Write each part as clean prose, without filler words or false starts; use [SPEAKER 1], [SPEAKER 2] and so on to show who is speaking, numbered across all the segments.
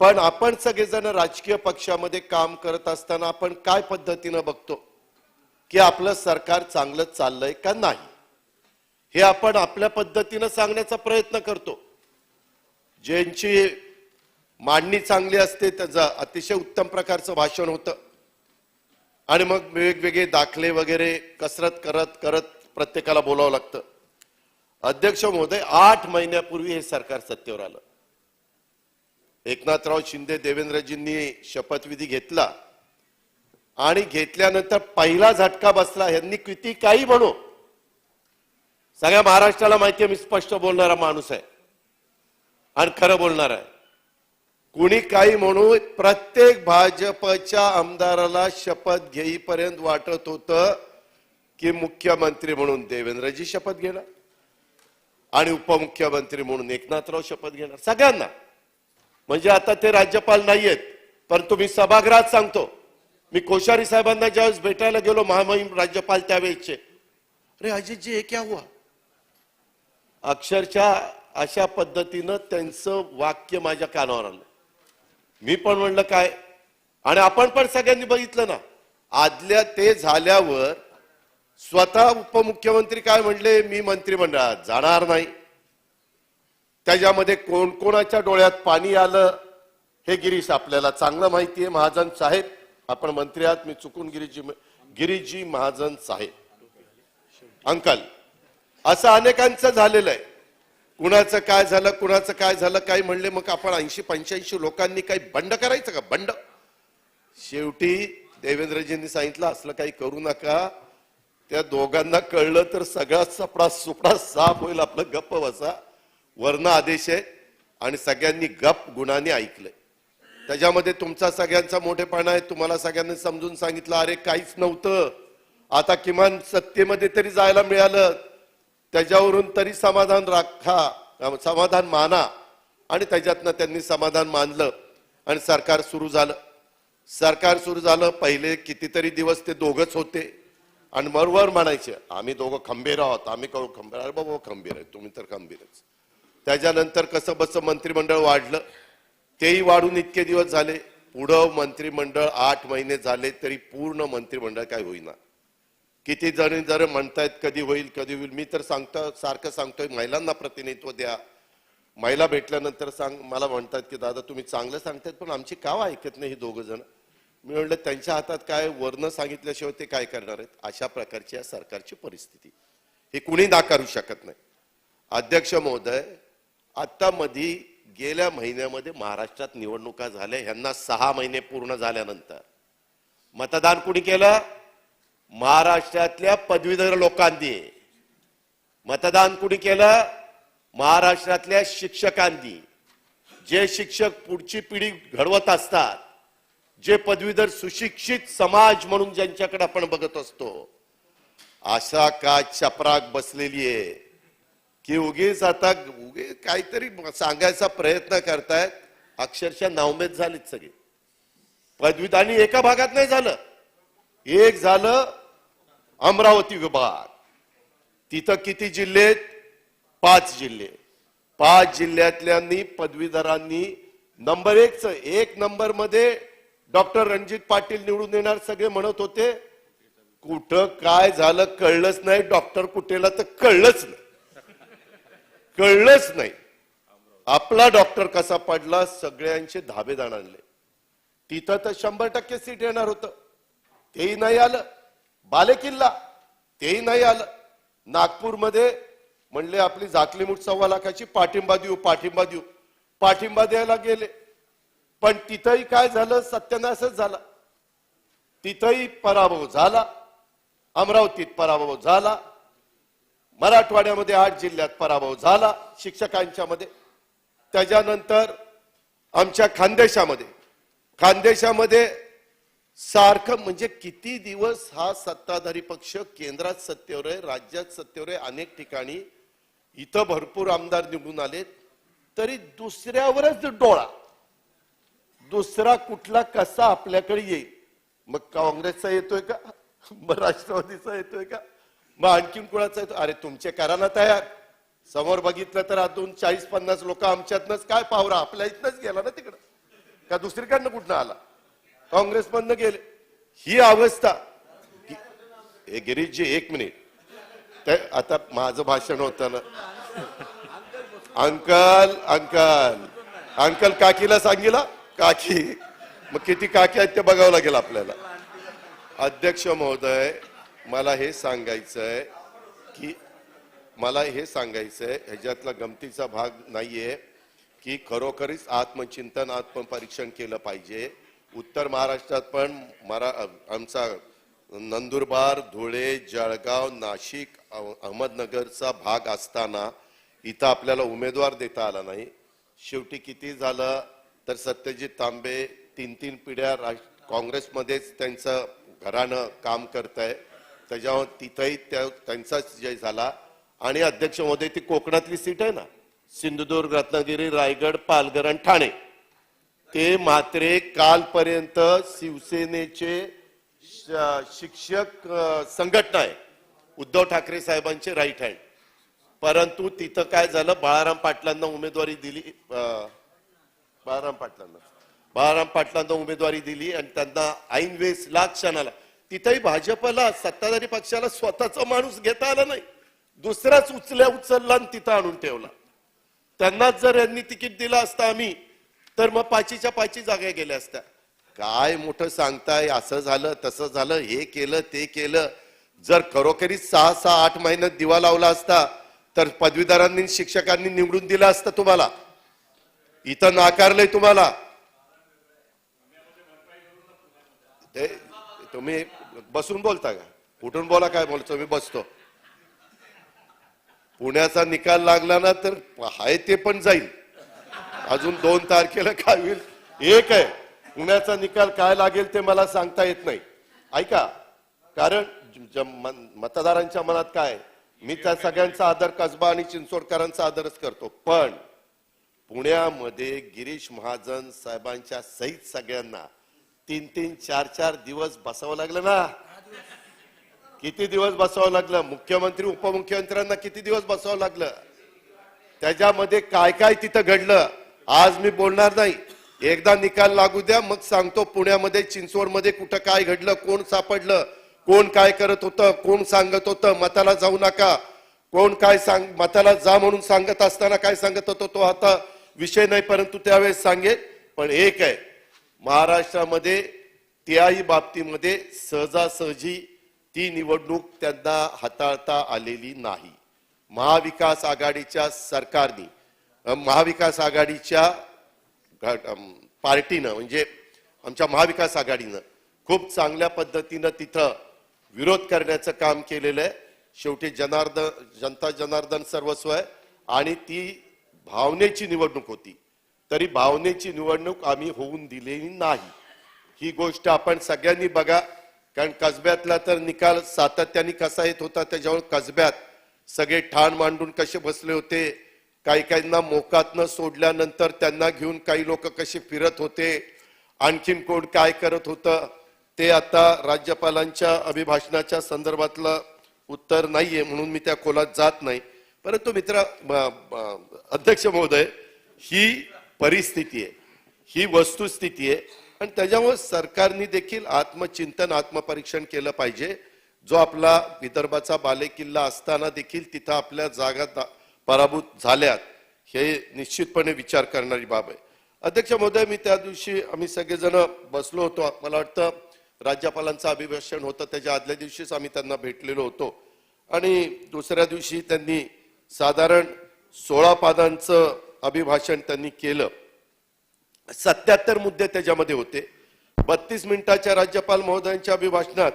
[SPEAKER 1] पण आपण सगळेजण राजकीय पक्षामध्ये काम करत असताना आपण काय पद्धतीने बघतो की आपलं सरकार चांगलं चाललंय का नाही, हे आपण आपल्या पद्धतीने सांगण्याचा प्रयत्न करतो. ज्यांची मांडणी चांगली असते त्याचं अतिशय उत्तम प्रकारचं भाषण होतं आणि मग वेगवेगळे दाखले वगैरे कसरत करत करत प्रत्येकाला बोलावं लागतं. अध्यक्ष महोदय, 8 महिन्यापूर्वी हे सरकार सत्तेवर आलं. एकनाथराव शिंदे देवेंद्रजींनी शपथविधी घेतला आणि घेतल्यानंतर पहिला झटका बसला. यांनी किती काही म्हणू, सगळ्या महाराष्ट्राला माहिती आहे मी स्पष्ट बोलणारा माणूस आहे आणि खरं बोलणार आहे. कुणी काही म्हणू, प्रत्येक भाजपच्या आमदाराला शपथ घेईपर्यंत वाटत होतं की मुख्यमंत्री म्हणून देवेंद्रजी शपथ घेणार आणि उपमुख्यमंत्री म्हणून एकनाथराव शपथ घेणार सगळ्यांना. म्हणजे आता ते राज्यपाल नाहीयेत, परंतु मी सभागृहात सांगतो, मी कोश्यारी साहेबांना ज्यावेळेस भेटायला गेलो महामहिम राज्यपाल त्यावेळेसचे, अरे अजित जी हे क्या हुआ, अक्षरशः अशा पद्धतीनं त्यांचं वाक्य माझ्या कानावर आलं. मी पण म्हणलं काय, आणि आपण पण सगळ्यांनी बघितलं ना, आदल्या ते झाल्यावर स्वतः उपमुख्यमंत्री काय म्हणले, मी मंत्रिमंडळात जाणार नाही. त्याच्यामध्ये कोण कोणाच्या डोळ्यात पाणी आलं हे गिरीश आपल्याला चांगलं माहिती आहे. महाजन साहेब, आपण मंत्री आहात, मी चुकून गिरीशजी महाजन साहेब अंकल, असं अनेकांचं झालेलं आहे. कुणाचं काय झालं, कुणाचं काय झालं, काय म्हणले. मग आपण 80-85 लोकांनी काही बंड करायचं का, बंड. शेवटी देवेंद्रजींनी सांगितलं असलं काही करू नका, त्या दोघांना कळलं तर सगळा सपडा सुपडा साफ होईल, आपलं गप्प बसा. वर्ण आदेश आहे आणि सगळ्यांनी गप गुणाने ऐकलंय. त्याच्यामध्ये तुमचा सगळ्यांचा मोठेपणा आहे. तुम्हाला सगळ्यांनी समजून सांगितलं, अरे काहीच नव्हतं, आता किमान सत्तेमध्ये तरी जायला मिळालं, त्याच्यावरून तरी समाधान राखा, समाधान माना. आणि त्याच्यातनं त्यांनी समाधान मानलं आणि सरकार सुरू झालं. सरकार सुरू झालं, पहिले कितीतरी दिवस ते दोघच होते आणि बरोबर म्हणायचे आम्ही दोघं खंबीर आहोत, आम्ही कळू खंबीर. अरे बाबा खंबीर आहे तुम्ही, तर खंबीरच. त्याच्यानंतर कसं बस मंत्रिमंडळ वाढलं, तेही वाढून इतके दिवस झाले. पुढं मंत्रिमंडळ 8 महिने झाले तरी पूर्ण मंत्रिमंडळ काय होईना. किती जण जर म्हणतायत कधी होईल कधी होईल. मी तर सारखं सांगतोय महिलांना प्रतिनिधित्व द्या. महिला भेटल्यानंतर मला म्हणतात की दादा तुम्ही चांगलं सांगतायत पण आमची का ऐकत नाही ही दोघं जण. मी म्हणलं त्यांच्या हातात काय, वर्ण सांगितल्याशिवाय ते काय करणार आहेत. अशा प्रकारची या सरकारची परिस्थिती, हे कुणी नाकारू शकत नाही. अध्यक्ष महोदय, आता मध्ये गेल्या महिन्यामध्ये महाराष्ट्रात निवडणुका झाल्या. ह्यांना 6 महिने पूर्ण झाल्यानंतर मतदान कुणी केलं, महाराष्ट्रातल्या पदवीधर लोकांनी. मतदान कुणी केलं, महाराष्ट्रातल्या शिक्षकांनी. जे शिक्षक पुढची पिढी घडवत असतात, जे पदवीधर सुशिक्षित समाज म्हणून ज्यांच्याकडे आपण बघत असतो, अशा का चपराक बसलेली आहे की उगीच आता काहीतरी सांगायचा प्रयत्न करतायत. अक्षरशः नावमेद झालीत सगळे. पदवीदानी एका भागात नाही झालं, एक झालं अमरावती विभाग. तिथं किती जिल्हे आहेत, 5 जिल्हे. 5 जिल्ह्यातल्यांनी पदवीधरांनी नंबर 1 नंबर मध्ये डॉक्टर रणजित पाटील निवडून येणार सगळे म्हणत होते. कुठं काय झालं कळलंच नाही. डॉक्टर कुठेला तर कळलंच नाही, कळलंच नाही. आपला डॉक्टर कसा पडला, सगळ्यांचे धाबेदाण आणले. तिथं तर 100% सीट येणार होतं, तेही नाही आलं. बालेकिल्ला तेही नाही आलं. नागपूरमध्ये म्हणले आपली झाकली मूठ 1.25 लाखाची, पाठिंबा देऊ पाठिंबा देऊ. पाठिंबा द्यायला गेले पण तिथंही काय झालं, सत्यानाशच झाला. तिथंही पराभव झाला. अमरावतीत पराभव झाला. मराठवाड्यामध्ये 8 जिल्ह्यात पराभव झाला शिक्षकांच्या मध्ये. त्याच्यानंतर आमच्या खानदेशामध्ये सारखं, म्हणजे किती दिवस हा सत्ताधारी पक्ष केंद्रात सत्तेवर आहे, राज्यात सत्तेवर आहे. अनेक ठिकाणी इथं भरपूर आमदार निवडून आलेत तरी दुसऱ्यावरच डोळा. दुसरा कुठला कसा आपल्याकडे येईल. मग काँग्रेसचा येतोय का, मग राष्ट्रवादीचा येतोय का, मग आणखीन कुणाचा येतो. अरे तुमचे करा ना तयार. समोर बघितलं तर आतून 40-50 लोक आमच्यातनच काय पावरा आपल्या इथनच गेला ना तिकडं. का दुसरीकडनं कुठनं आला? काँग्रेसमधनं गेले. ही अवस्था. गिरीशजी एक मिनिट, आता माझं भाषण होतं ना. अंकल अंकल अंकल काकीला सांगितलं, काकी मग किती काकी आहेत ते बघावं लागेल आपल्याला. अध्यक्ष महोदय, मला हे सांगायचंय की ह्याच्यातला गमतीचा भाग नाहीये की खरोखरीच आत्मचिंतन आत्मपरीक्षण केलं पाहिजे. उत्तर महाराष्ट्रात पण आमचा नंदुरबार, धुळे, जळगाव, नाशिक, अहमदनगरचा भाग असताना इथं आपल्याला उमेदवार देता आला नाही. शेवटी किती झालं तर सत्यजित तांबे 3 पिढ्या काँग्रेसमध्येच त्यांचं घराणं काम करत आहे, त्याच्यावर तिथंही त्यांचाच जय झाला. आणि अध्यक्ष महोदय, ती कोकणातली सीट आहे ना, सिंधुदुर्ग, रत्नागिरी, रायगड, पालघर आणि ठाणे, ते मात्र कालपर्यंत शिवसेनेचे शिक्षक संघटना आहे, उद्धव ठाकरे साहेबांचे राईट हँड. परंतु तिथं काय झालं, बाळाराम पाटलांना उमेदवारी दिली. बाळाराम पाटलांना उमेदवारी दिली आणि त्यांना ऐन वेळेस क्षणाला तिथेही भाजपला, सत्ताधारी पक्षाला स्वतःचा माणूस घेता आला नाही, दुसराच उचलला आणि तिथं आणून ठेवला. त्यांनाच जर यांनी तिकीट दिलं असतं आम्ही, तर मग 5च्या 5 जागा गेल्या असत्या. काय मोठं सांगताय, असं झालं तसं झालं, हे केलं ते केलं. जर खरोखरी 6-8 महिन्यात दिवा लावला असता तर पदवीधरांनी शिक्षकांनी निवडून दिलं असतं तुम्हाला. इथं नाकारलंय तुम्हाला. तुम्ही बसून बोलता का? उठून बोला. काय बोलतो? मी बसतो. पुण्याचा निकाल लागला ना तर हाय ते पण जाईल. अजून 2 तारखेला काय होईल एक आहे. पुण्याचा निकाल काय लागेल ते मला सांगता येत नाही. ऐका, कारण मतदारांच्या मनात काय, मी त्या सगळ्यांचा आदर, कसबा आणि चिंचोडकरांचा आदरच करतो, पण पुण्यामध्ये गिरीश महाजन साहेबांच्या सहित सगळ्यांना 3-3, 4-4 दिवस बसावं लागलं ना. किती दिवस बसावं लागलं? मुख्यमंत्री उपमुख्यमंत्र्यांना किती दिवस बसावं लागलं? त्याच्यामध्ये काय काय तिथं घडलं आज मी बोलणार नाही. एकदा निकाल लागू द्या, मग सांगतो पुण्यामध्ये, चिंचवडमध्ये कुठं काय घडलं, कोण सापडलं, कोण काय करत होतं, कोण सांगत होतं मताला जाऊ नका, कोण काय मताला जा म्हणून सांगत असताना काय सांगत होतो तो आता विषय नाही, परंतु त्यावेळेस सांगेल. पण एक आहे, महाराष्ट्रामध्ये त्याही बाबतीमध्ये सहजासहजी ती निवडणूक त्यांना हाताळता आलेली नाही. महाविकास आघाडीच्या सरकारने, महाविकास आघाडीच्या पार्टीनं, म्हणजे आमच्या महाविकास आघाडीनं खूप चांगल्या पद्धतीनं तिथं विरोध करण्याचं काम केलेलं आहे. शेवटी जनता जनार्दन सर्वस्व आहे आणि ती भावनेची निवडणूक होती, तरी भावनेची निवडणूक आम्ही होऊन दिलेली नाही. ही गोष्ट आपण सगळ्यांनी बघा, कारण कसब्यातला तर निकाल सातत्याने कसा येत होता, त्याच्यावर कसब्यात सगळे ठाण मांडून कसे बसले होते, काही काहींना मोकातनं सोडल्यानंतर त्यांना घेऊन काही लोक कसे फिरत होते, आणखीन कोण काय करत होतं, ते आता राज्यपालांच्या अभिभाषणाच्या संदर्भातलं उत्तर नाहीये म्हणून मी त्या खोलात जात नाही. परंतु अध्यक्ष महोदय, ही परिस्थिती आहे, ही वस्तुस्थिती आहे आणि त्याच्यामुळे सरकारने देखील आत्मचिंतन आत्मपरीक्षण केलं पाहिजे. जो आपला विदर्भाचा बालेकिल्ला असताना देखील तिथं आपल्या जागा पराभूत झाल्यात, हे निश्चितपणे विचार करणारी बाब आहे. अध्यक्ष महोदय, मी त्या दिवशी आम्ही सगळेजण बसलो होतो, मला वाटतं राज्यपालांचं अभिभाषण होतं, त्याच्या आदल्या दिवशीच आम्ही त्यांना भेटलेलो होतो आणि दुसऱ्या दिवशी त्यांनी साधारण 16 पादांचं अभिभाषण त्यांनी केलं. 77 मुद्दे त्याच्यामध्ये होते. 32 मिनिटाच्या राज्यपाल महोदयांच्या अभिभाषणात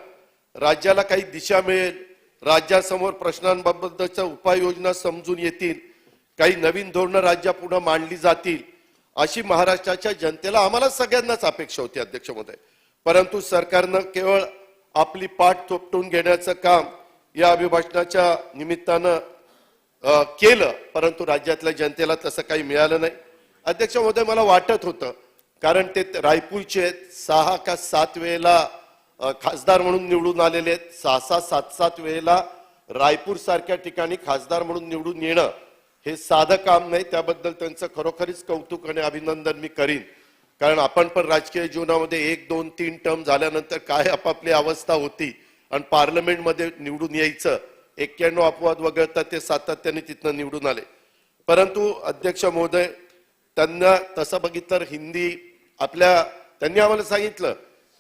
[SPEAKER 1] राज्याला काही दिशा मिळेल, राज्यासमोर प्रश्नांबाबतच्या उपाययोजना समजून येतील, काही नवीन धोरणं राज्यापुढे मांडली जातील, अशी महाराष्ट्राच्या जनतेला, आम्हाला सगळ्यांनाच अपेक्षा होती अध्यक्ष महोदय. परंतु सरकारनं केवळ आपली पाठ थोपटून घेण्याचं काम या अभिभाषणाच्या निमित्तानं केलं, परंतु राज्यातल्या जनतेला तसं काही मिळालं नाही. अध्यक्ष महोदय, मला वाटत होतं, कारण ते रायपूरचे 6 का 7 वेळेला खासदार म्हणून निवडून आलेले आहेत, 6-7 वेळेला रायपूर सारख्या ठिकाणी खासदार म्हणून निवडून येणं हे साधं काम नाही. त्याबद्दल त्यांचं खरोखरीच कौतुक आणि अभिनंदन मी करीन. कारण आपण पण राजकीय जीवनामध्ये 1, 2, 3 टर्म झाल्यानंतर काय आपापली अवस्था होती आणि पार्लमेंटमध्ये निवडून यायचं 91 अपवाद वगळता ते सातत्याने तिथनं निवडून आले. परंतु अध्यक्ष महोदय, त्यांना तसं बघितलं तर हिंदी त्यांनी आम्हाला सांगितलं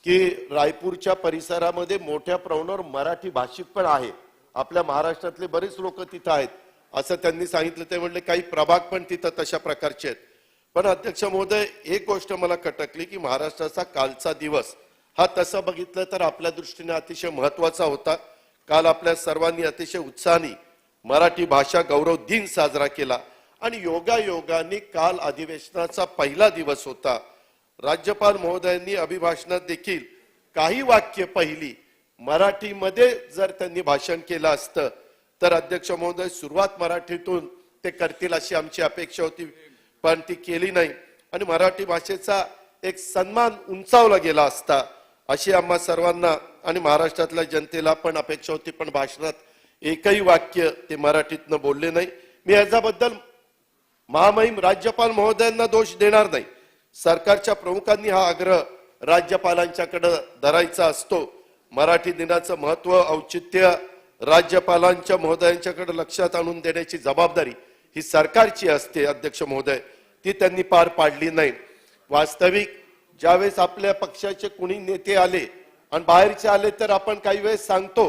[SPEAKER 1] की रायपूरच्या परिसरामध्ये मोठ्या प्रमाणावर मराठी भाषिक पण आहे, आपल्या महाराष्ट्रातले बरेच लोक तिथं आहेत असं त्यांनी सांगितलं. ते म्हणले काही प्रभाग पण तिथं तशा प्रकारचे आहेत. पण अध्यक्ष महोदय, एक गोष्ट मला खटकली की महाराष्ट्राचा कालचा दिवस हा तसं बघितलं तर आपल्या दृष्टीने अतिशय महत्वाचा होता. काल आपल्या सर्वांनी अतिशय उत्साहाने मराठी भाषा गौरव दिन साजरा केला आणि योगायोगाने काल अधिवेशनाचा पहिला दिवस होता. राज्यपाल महोदयांनी अभिभाषणात देखील काही वाक्य पहिली मराठीमध्ये जर त्यांनी भाषण केलं असतं तर अध्यक्ष महोदय सुरुवात मराठीतून ते करतील अशी आमची अपेक्षा होती, पण ती केली नाही आणि मराठी भाषेचा एक सन्मान उंचावला गेला असता अशी आम्हा सर्वांना आणि महाराष्ट्रातल्या जनतेला पण अपेक्षा होती. पण भाषणात एकही वाक्य ते मराठीतनं बोलले नाही. मी याच्याबद्दल महामहिम राज्यपाल महोदयांना दोष देणार नाही. सरकारच्या प्रमुखांनी हा आग्रह राज्यपालांच्याकडे धरायचा असतो. मराठी दिनाचं महत्व औचित्य राज्यपालांच्या महोदयांच्याकडे लक्षात आणून देण्याची जबाबदारी ही सरकारची असते. अध्यक्ष महोदय, ती त्यांनी पार पाडली नाही. वास्तविक ज्यावेळेस आपल्या पक्षाचे कुणी नेते आले आणि बाहेरचे आले तर आपण काही वेळेस सांगतो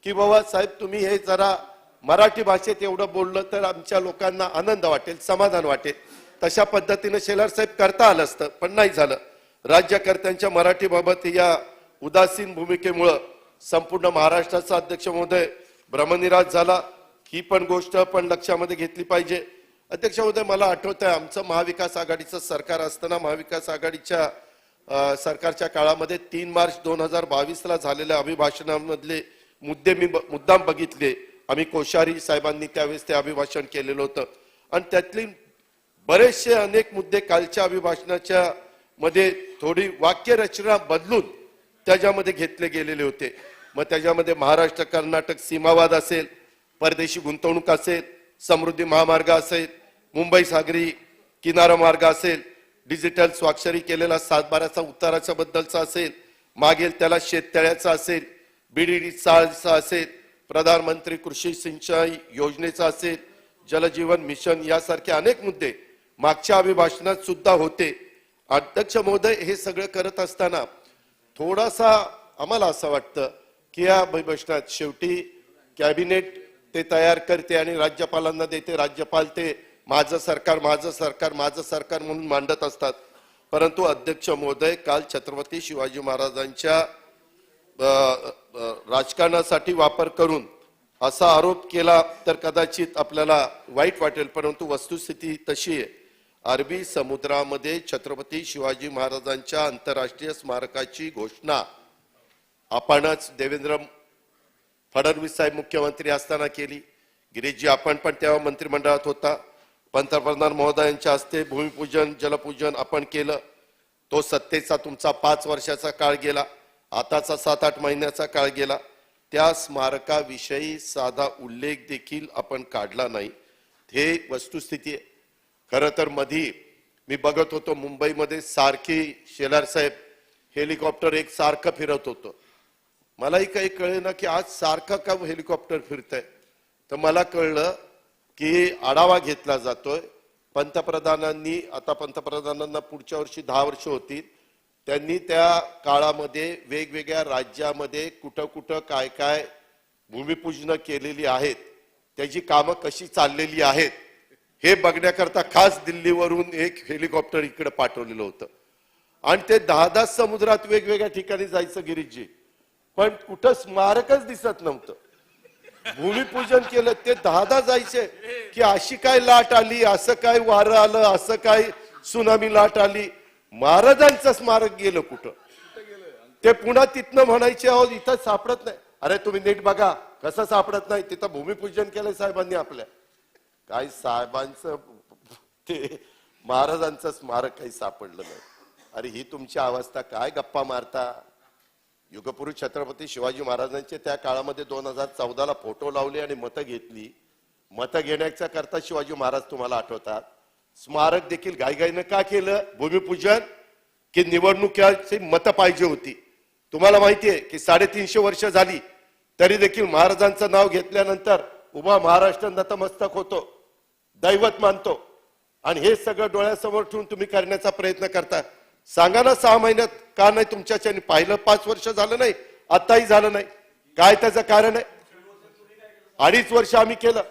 [SPEAKER 1] की बाबा साहेब तुम्ही हे जरा मराठी भाषेत एवढं बोललं तर आमच्या लोकांना आनंद वाटेल, समाधान वाटेल. तशा पद्धतीने शेलार साहेब करता आलं असतं, पण नाही झालं. राज्यकर्त्यांच्या मराठीबाबत या उदासीन भूमिकेमुळं संपूर्ण महाराष्ट्राचा अध्यक्ष महोदय भ्रमनिरास झाला. ही पण गोष्ट पण लक्षामध्ये घेतली पाहिजे. अध्यक्ष महोदय, मला आठवत आहे आमचं महाविकास आघाडीचं सरकार असताना महाविकास आघाडीच्या सरकारच्या काळामध्ये 3 मार्च 2022 झालेल्या अभिभाषणामधले मुद्दे मी मुद्दाम बघितले. आम्ही कोश्यारी साहेबांनी त्यावेळेस ते अभिभाषण केलेलं होतं आणि त्यातली बरेचसे अनेक मुद्दे कालच्या अभिभाषणाच्या मध्ये थोडी वाक्यरचना बदलून त्याच्यामध्ये घेतले गेलेले होते. मग त्याच्यामध्ये महाराष्ट्र कर्नाटक सीमावाद असेल, परदेशी गुंतवणूक असेल, समृद्धी महामार्ग असेल, मुंबई सागरी किनारा मार्ग असेल, डिजिटल स्वाक्षरी केलेला 7/12चा उताराच्या बद्दलचा असेल, मागेल त्याला शेततळ्याचा असेल, बीडीडी चाळचा असेल, प्रधानमंत्री कृषी सिंचाई योजनेचा असेल, जलजीवन मिशन यासारखे अनेक मुद्दे मागच्या अभिभाषणात सुद्धा होते. अध्यक्ष महोदय, हे सगळं करत असताना थोडासा आम्हाला असं वाटतं की या अभिभाषणात शेवटी कॅबिनेट ते तयार करते आणि राज्यपालांना देते. राज्यपाल ते माझं सरकार माझं सरकार माझं सरकार म्हणून मांडत असतात. परंतु अध्यक्ष महोदय, काल छत्रपती शिवाजी महाराजांच्या राजकारणासाठी वापर करून असा आरोप केला तर कदाचित आपल्याला वाईट वाटेल, परंतु वस्तुस्थिती तशी आहे. अरबी समुद्रामध्ये छत्रपती शिवाजी महाराजांच्या आंतरराष्ट्रीय स्मारकाची घोषणा आपणच देवेंद्र फडणवीस साहेब मुख्यमंत्री असताना केली. गिरीशजी आपण पण तेव्हा मंत्रिमंडळात होता. पंतप्रधान महोदयांच्या हस्ते भूमिपूजन जलपूजन आपण केलं. तो सत्तेचा तुमचा 5 वर्षाचा काळ गेला, आताचा 7-8 महिन्याचा काळ गेला. त्या स्मारकाविषयी साधा उल्लेख देखील आपण काढला नाही. हे वस्तुस्थिती आहे. खरं तर मधी मी बघत होतो मुंबईमध्ये सारखी शेलार साहेब हेलिकॉप्टर एक सारखं फिरत होतं. मलाही काही कळेना की आज सारखं का हेलिकॉप्टर फिरतंय. तर मला कळलं की आढावा घेतला जातोय. पंतप्रधानांनी, आता पंतप्रधानांना पुढच्या वर्षी 10 वर्ष होतील, त्यांनी त्या काळामध्ये वेगवेगळ्या राज्यामध्ये कुठं कुठं काय काय भूमिपूजन केलेली आहेत, त्याची कामं कशी चाललेली आहेत हे बघण्याकरता खास दिल्लीवरून एक हेलिकॉप्टर इकडे पाठवलेलं होतं. आणि ते 10 समुद्रात वेगवेगळ्या ठिकाणी जायचं गिरीशजी, पण कुठं स्मारकच दिसत नव्हतं. भूमिपूजन केलं ते 10 जायचे की अशी काय लाट आली, असं काय वारं आलं, असं काय सुनामी लाट आली, महाराजांचं स्मारक गेलं कुठं. ते पुन्हा तिथनं म्हणायचे आहोत इथं सापडत नाही. अरे तुम्ही नीट बघा कसं सापडत नाही, तिथं भूमिपूजन केलंय साहेबांनी आपल्या. काही साहेबांचं ते महाराजांचं स्मारक काही सापडलं नाही. अरे ही तुमची अवस्था काय गप्पा मारता. युगपुरुष छत्रपती शिवाजी महाराजांचे त्या काळामध्ये 2014ला फोटो लावले आणि मतं घेतली. मतं घेण्याच्या करता शिवाजी महाराज तुम्हाला आठवतात. स्मारक देखील घाईघाईनं का केलं भूमिपूजन. की निवडणुकीची मतं पाहिजे होती. तुम्हाला माहिती आहे की 350 वर्ष झाली तरी देखील महाराजांचं नाव घेतल्यानंतर उभा महाराष्ट्र नतमस्तक होतो, दैवत मानतो. आणि हे सगळं डोळ्यासमोर ठेवून तुम्ही करण्याचा प्रयत्न करता. सांगा ना 6 महिन्यात का नाही तुमच्याच्याने पाहिलं? 5 वर्ष झालं नाही, आताही झालं नाही. काय त्याचं कारण आहे? 2.5 वर्ष आम्ही केलं.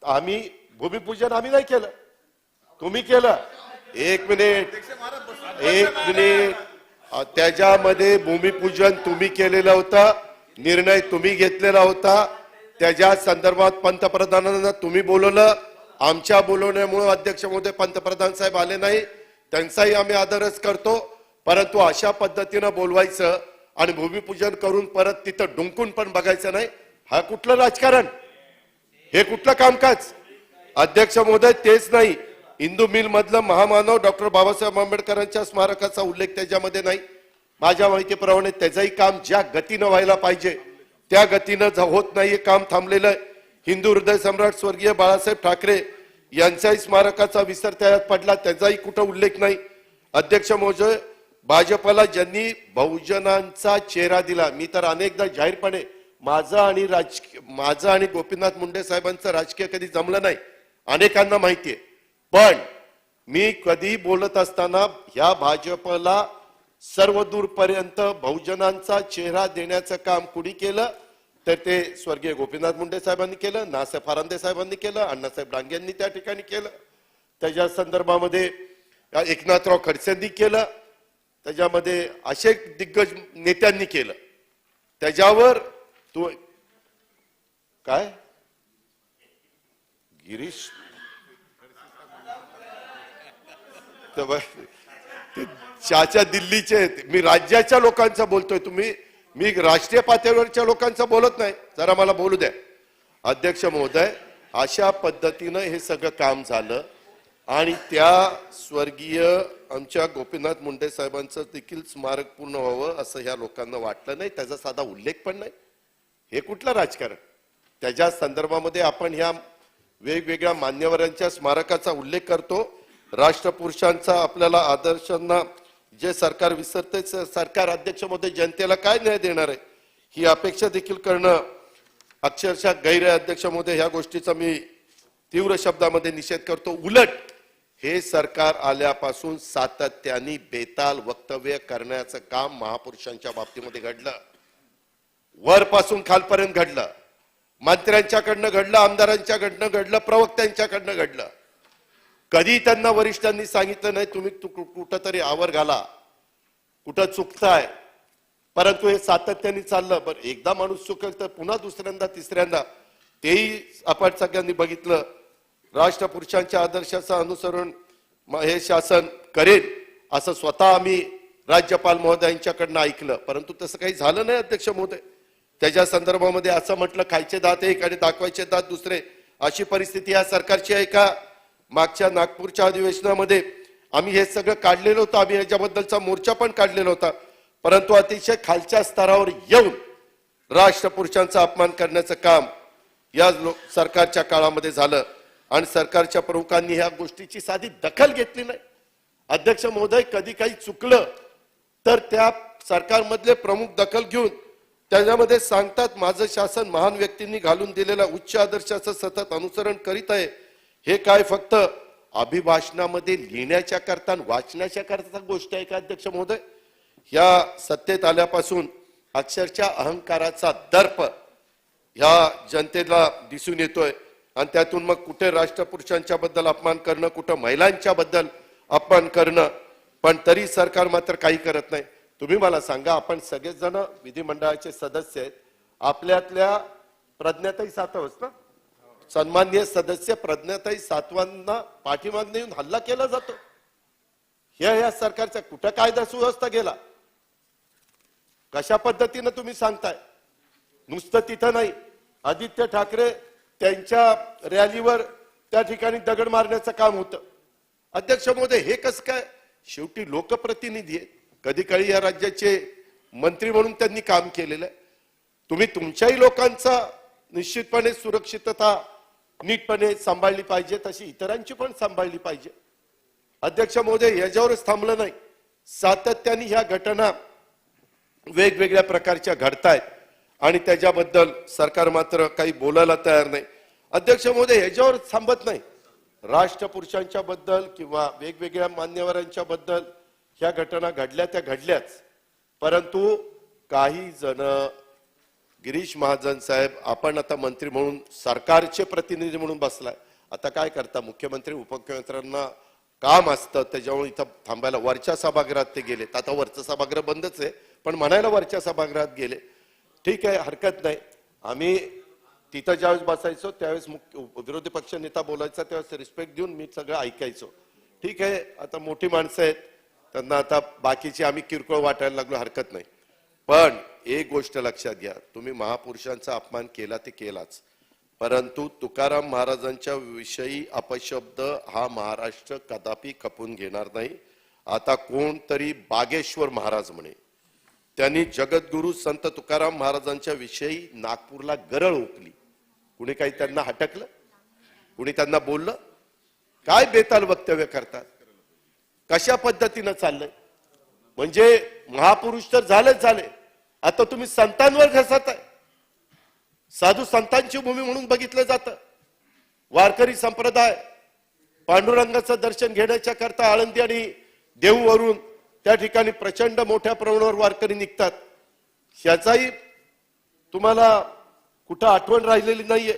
[SPEAKER 1] आम्ही भूमिपूजन आम्ही नाही केलं, तुम्ही केलं. एक मिनिट. त्याच्यामध्ये भूमिपूजन तुम्ही केलेलं होतं, निर्णय तुम्ही घेतलेला होता. त्याच्या संदर्भात पंतप्रधानांना तुम्ही बोलवलं. आमच्या बोलवण्यामुळे अध्यक्ष महोदय पंतप्रधान साहेब आले नाही, त्यांचाही आम्ही आदरच करतो. परंतु अशा पद्धतीनं बोलवायचं आणि भूमिपूजन करून परत तिथं डुंकून पण बघायचं नाही, हा कुठलं राजकारण? हे कुठलं कामकाज? अध्यक्ष महोदय तेच नाही, इंदू मिल मधलं महामानव डॉक्टर बाबासाहेब आंबेडकरांच्या स्मारकाचा उल्लेख त्याच्यामध्ये नाही. माझ्या माहितीप्रमाणे त्याचंही काम ज्या गतीनं व्हायला पाहिजे त्या गतीनं होत नाहीये, काम थांबलेलं आहे. हिंदू हृदय सम्राट स्वर्गीय बाळासाहेब ठाकरे यांच्याही स्मारकाचा विसर त्यात पडला, त्याचाही कुठं उल्लेख नाही. अध्यक्ष महोदय, भाजपला ज्यांनी बहुजनांचा चेहरा दिला, मी तर अनेकदा जाहीरपणे माझं आणि गोपीनाथ मुंडे साहेबांचं राजकीय कधी जमलं नाही, अनेकांना माहितीये. पण मी कधी बोलत असताना ह्या भाजपला सर्वदूरपर्यंत बहुजनांचा चेहरा देण्याचं काम कुणी केलं तर ते स्वर्गीय गोपीनाथ मुंडे साहेबांनी केलं, नासाहेब फरांदे साहेबांनी केलं, अण्णासाहेब डांगे यांनी त्या ठिकाणी केलं. त्याच्या संदर्भामध्ये एकनाथराव खडसेंनी केलं, त्याच्यामध्ये असे दिग्गज नेत्यांनी केलं. त्याच्यावर तू काय गिरीश चाचा दिल्लीचे आहेत, मी राज्याच्या लोकांचं बोलतोय, मी राष्ट्रीय पातळीवरच्या लोकांचं बोलत नाही, जरा मला बोलू द्या. अध्यक्ष महोदय, अशा पद्धतीनं हे सगळं काम झालं आणि त्या स्वर्गीय आमच्या गोपीनाथ मुंडे साहेबांचं देखील स्मारक पूर्ण व्हावं असं ह्या लोकांना वाटलं नाही, त्याचा साधा उल्लेख पण नाही. हे कुठलं राजकारण? त्याच्या संदर्भामध्ये आपण ह्या वेगवेगळ्या मान्यवरांच्या स्मारकाचा उल्लेख करतो. राष्ट्रपुरुषांचा आपल्याला आदर्शांना जे सरकार विसरते, सरकार अध्यक्ष मध्ये जनतेला काय न्याय देणार आहे ही अपेक्षा देखील करणं अक्षरशः गैर आहे. अध्यक्ष मध्ये ह्या गोष्टीचा मी तीव्र शब्दामध्ये निषेध करतो. उलट हे सरकार आल्यापासून सातत्याने बेताल वक्तव्य करण्याचं काम महापुरुषांच्या बाबतीमध्ये घडलं, वरपासून खालपर्यंत घडलं, मंत्र्यांच्याकडनं घडलं, आमदारांच्याकडनं घडलं, प्रवक्त्यांच्याकडनं घडलं. कधी त्यांना वरिष्ठांनी सांगितलं नाही तुम्ही कुठंतरी आवर घाला, कुठं चुकताय. परंतु हे सातत्याने चाललं. बरं, एकदा माणूस चुकेल तर पुन्हा दुसऱ्यांदा तिसऱ्यांदा, तेही आपण सगळ्यांनी बघितलं. राष्ट्रपुरुषांच्या आदर्शाचं अनुसरण हे शासन करेल असं स्वतः आम्ही राज्यपाल महोदयांच्याकडनं ऐकलं, परंतु तसं काही झालं नाही. अध्यक्ष महोदय, त्याच्या संदर्भामध्ये असं म्हटलं खायचे दात एक आणि दाखवायचे दात दुसरे, अशी परिस्थिती या सरकारची आहे का? मागच्या नागपूरच्या अधिवेशनामध्ये आम्ही हे सगळं काढलेलं होतं, आम्ही याच्याबद्दलचा मोर्चा पण काढलेला होता. परंतु अतिशय खालच्या स्तरावर येऊन राष्ट्रपुरुषांचा अपमान करण्याचं काम या सरकारच्या काळामध्ये झालं आणि सरकारच्या प्रमुखांनी ह्या गोष्टीची साधी दखल घेतली नाही. अध्यक्ष महोदय, कधी काही चुकलं तर त्या सरकारमधले प्रमुख दखल घेऊन त्याच्यामध्ये सांगतात माझं शासन महान व्यक्तींनी घालून दिलेल्या उच्च आदर्शाचं सतत अनुसरण करीत आहे. हे काय फक्त अभिभाषणामध्ये लिहिण्याच्या करता वाचण्याच्या करता गोष्ट आहे का? अध्यक्ष महोदय, या सत्तेत आल्यापासून अक्षरशः अहंकाराचा दर्प ह्या जनतेला दिसून येतोय आणि त्यातून मग कुठे राष्ट्रपुरुषांच्या बद्दल अपमान करणं, कुठं महिलांच्या बद्दल अपमान करणं, पण तरी सरकार मात्र काही करत नाही. तुम्ही मला सांगा, आपण सगळेच जण विधिमंडळाचे सदस्य आहेत, आपल्यातल्या प्रज्ञाताई सातवच ना, सन्माननीय सदस्य प्रज्ञाताई सातवांना पाठीमागणे येऊन हल्ला केला जातो. या सरकारचा कुठं कायदा सुव्यवस्था गेला? कशा पद्धतीनं तुम्ही सांगताय? नुसतं तिथं नाही, आदित्य ठाकरे त्यांच्या रॅलीवर त्या ठिकाणी दगड मारण्याचं काम होतं. अध्यक्ष महोदय, हे कसं काय? शेवटी लोकप्रतिनिधी आहेत, कधी काळी या राज्याचे मंत्री म्हणून त्यांनी काम केलेलं आहे. तुम्ही तुमच्याही लोकांचा निश्चितपणे सुरक्षितता नीटपणे सांभाळली पाहिजे, तशी इतरांची पण सांभाळली पाहिजे. अध्यक्ष महोदय, याच्यावरच थांबलं नाही, सातत्याने ह्या घटना वेगवेगळ्या प्रकारच्या घडतायत आणि त्याच्याबद्दल सरकार मात्र काही बोलायला तयार नाही. अध्यक्ष महोदय, ह्याच्यावर थांबत नाही. राष्ट्रपुरुषांच्या बद्दल किंवा वेगवेगळ्या मान्यवरांच्या बद्दल ह्या घटना घडल्या त्या घडल्याच, परंतु काही जण गिरीश महाजन साहेब, आपण आता मंत्री म्हणून सरकारचे प्रतिनिधी म्हणून बसलाय, आता काय करता? मुख्यमंत्री उपमुख्यमंत्र्यांना काम असतं त्याच्यामुळे इथं थांबायला वरच्या सभागृहात ते गेले. आता वरचं सभागृह बंदच आहे, पण म्हणायला वरच्या सभागृहात गेले. ठीक आहे, हरकत नाही. आम्ही तिथं ज्यावेळेस बसायचो त्यावेळेस विरोधी पक्ष नेता बोलायचा त्यावेळेस रिस्पेक्ट देऊन मी सगळं ऐकायचो. ठीक आहे, आता मोठी माणसं आहेत, त्यांना आता बाकीची आम्ही किरकोळ वाटायला लागलो, हरकत नाही. पण एक गोष्ट लक्षात घ्या, तुम्ही महापुरुषांचा अपमान केला ते केलाच, परंतु तुकाराम महाराजांच्या विषयी अपशब्द हा महाराष्ट्र कदापि खपून घेणार नाही. आता कोणतरी बागेश्वर महाराज म्हणे, त्यांनी जगद्गुरु संत तुकाराम महाराजांच्या विषयी नागपूरला गरळ ओकली. कुणी काही त्यांना हटकलं? कुणी त्यांना बोललं? काय बेताल वक्तव्य करतात? कशा पद्धतीनं चाललंय? म्हणजे महापुरुष तर झालेच झाले, आता तुम्ही संतांवर घसरताय. साधू संतांची भूमी म्हणून बघितलं जातं. वारकरी संप्रदाय पांडुरंगाचं दर्शन घेण्याच्या करता आळंदी आणि देहूवरून त्या ठिकाणी प्रचंड मोठ्या प्रमाणावर वारकरी निघतात. ह्याचाही तुम्हाला कुठं आठवण राहिलेली नाहीये.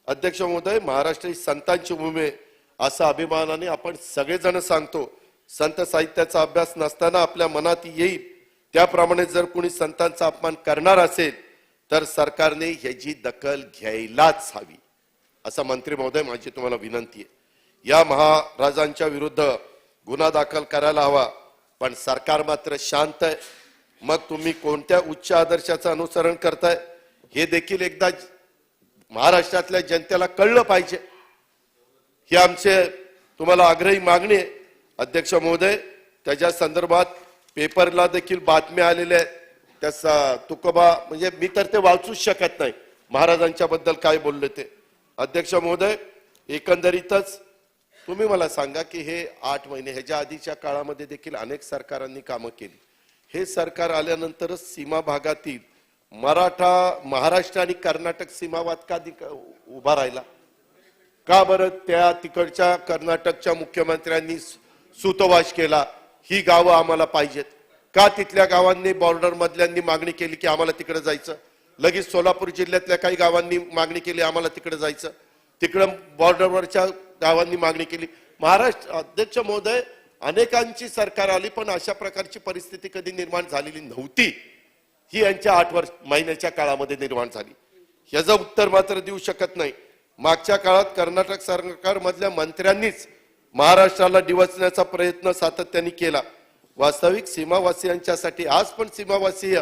[SPEAKER 1] अध्यक्ष महोदय, महाराष्ट्र ही संतांची भूमी आहे असा अभिमानाने आपण सगळेजण सांगतो. संत साहित्याचा अभ्यास नसताना आपल्या मनात येईल त्याप्रमाणे जर कोणी संतांचा अपमान करणार असेल तर सरकारने ह्याची दखल घ्यायलाच हवी, असं मंत्री महोदय माझी तुम्हाला विनंती आहे. या महाराजांच्या विरुद्ध गुन्हा दाखल करायला हवा, पण सरकार मात्र शांत आहे. मग तुम्ही कोणत्या उच्च आदर्शाचं अनुसरण करताय हे देखील एकदा महाराष्ट्रातल्या जनतेला कळलं पाहिजे. ही आमचे तुम्हाला आग्रही मागणी आहे. अध्यक्ष महोदय, त्याच्या संदर्भात पेपरला देखील बातम्या आलेल्या आहेत. त्याचा तुकोबा म्हणजे मी तर ते वाचूच शकत नाही महाराजांच्या बद्दल काय बोलले ते. अध्यक्ष महोदय, एकंदरीतच तुम्ही मला सांगा की हे 8 महिने ह्याच्या आधीच्या काळामध्ये देखील अनेक सरकारांनी कामं केली. हे सरकार आल्यानंतरच सीमा भागातील महाराष्ट्र आणि कर्नाटक सीमावाद का उभा राहिला? का बरं त्या तिकडच्या कर्नाटकच्या मुख्यमंत्र्यांनी सूतोवाच केला, ही गावं आम्हाला पाहिजेत? का तिथल्या गावांनी बॉर्डर मधल्यांनी मागणी केली की आम्हाला तिकडे जायचं? लगेच सोलापूर जिल्ह्यातल्या काही गावांनी मागणी केली आम्हाला तिकडे जायचं. तिकडं बॉर्डरवरच्या गावांनी मागणी केली. महाराष्ट्र अध्यक्ष महोदय, अनेकांची सरकार आली पण अशा प्रकारची परिस्थिती कधी निर्माण झालेली नव्हती. ही यांच्या 8 महिन्याच्या काळामध्ये निर्माण झाली. याचं उत्तर मात्र देऊ शकत नाही. मागच्या काळात कर्नाटक सरकार मधल्या मंत्र्यांनीच महाराष्ट्राला डिवचण्याचा प्रयत्न सातत्याने केला. वास्तविक सीमावासियांच्यासाठी आज पण सीमावासी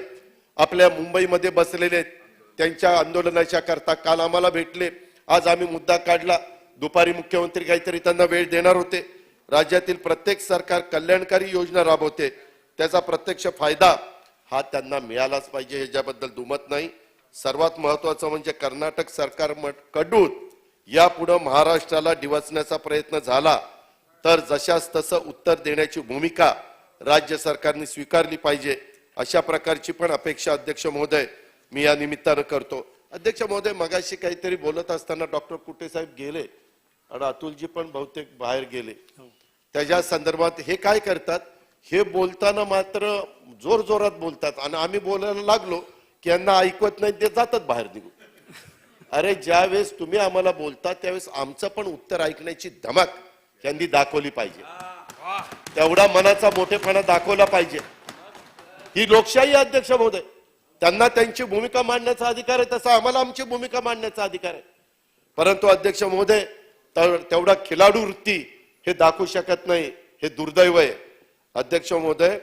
[SPEAKER 1] आपल्या मुंबईमध्ये बसलेले आहेत त्यांच्या आंदोलनाच्या करता. काल आम्हाला भेटले, आज आम्ही मुद्दा काढला. दुपारी मुख्यमंत्री काहीतरी त्यांना वेळ देणार होते. राज्यातील प्रत्येक सरकार कल्याणकारी योजना राबवते, त्याचा प्रत्यक्ष फायदा हा त्यांना मिळालाच पाहिजे, ह्याच्याबद्दल दुमत नाही. सर्वात महत्वाचं म्हणजे कर्नाटक सरकार कडून यापुढे महाराष्ट्राला डिवचण्याचा प्रयत्न झाला तर जशास तसं उत्तर देण्याची भूमिका राज्य सरकारने स्वीकारली पाहिजे, अशा प्रकारची पण अपेक्षा अध्यक्ष महोदय मी या निमित्तानं करतो. अध्यक्ष महोदय, मगाशी काहीतरी बोलत असताना डॉक्टर कुटे साहेब गेले आणि अतुलजी पण बहुतेक बाहेर गेले. त्याच्या संदर्भात हे काय करतात, हे बोलताना मात्र जोर जोरात बोलतात आणि आम्ही बोलायला लागलो की यांना ऐकवत नाही, ते जातात बाहेर निघून. अरे, ज्यावेळेस तुम्ही आम्हाला बोलता त्यावेळेस आमचं पण उत्तर ऐकण्याची धमक यांनी दाखवली पाहिजे. तेवढा मनाचा मोठेपणा दाखवला पाहिजे. ही लोकशाही अध्यक्ष महोदय, त्यांना त्यांची भूमिका मांडण्याचा अधिकार आहे, तसा आम्हाला आमची भूमिका मांडण्याचा अधिकार आहे. परंतु अध्यक्ष महोदय, तेवढा खिलाडू वृत्ती हे दाखवू शकत नाही, हे दुर्दैव आहे. अध्यक्ष महोदय,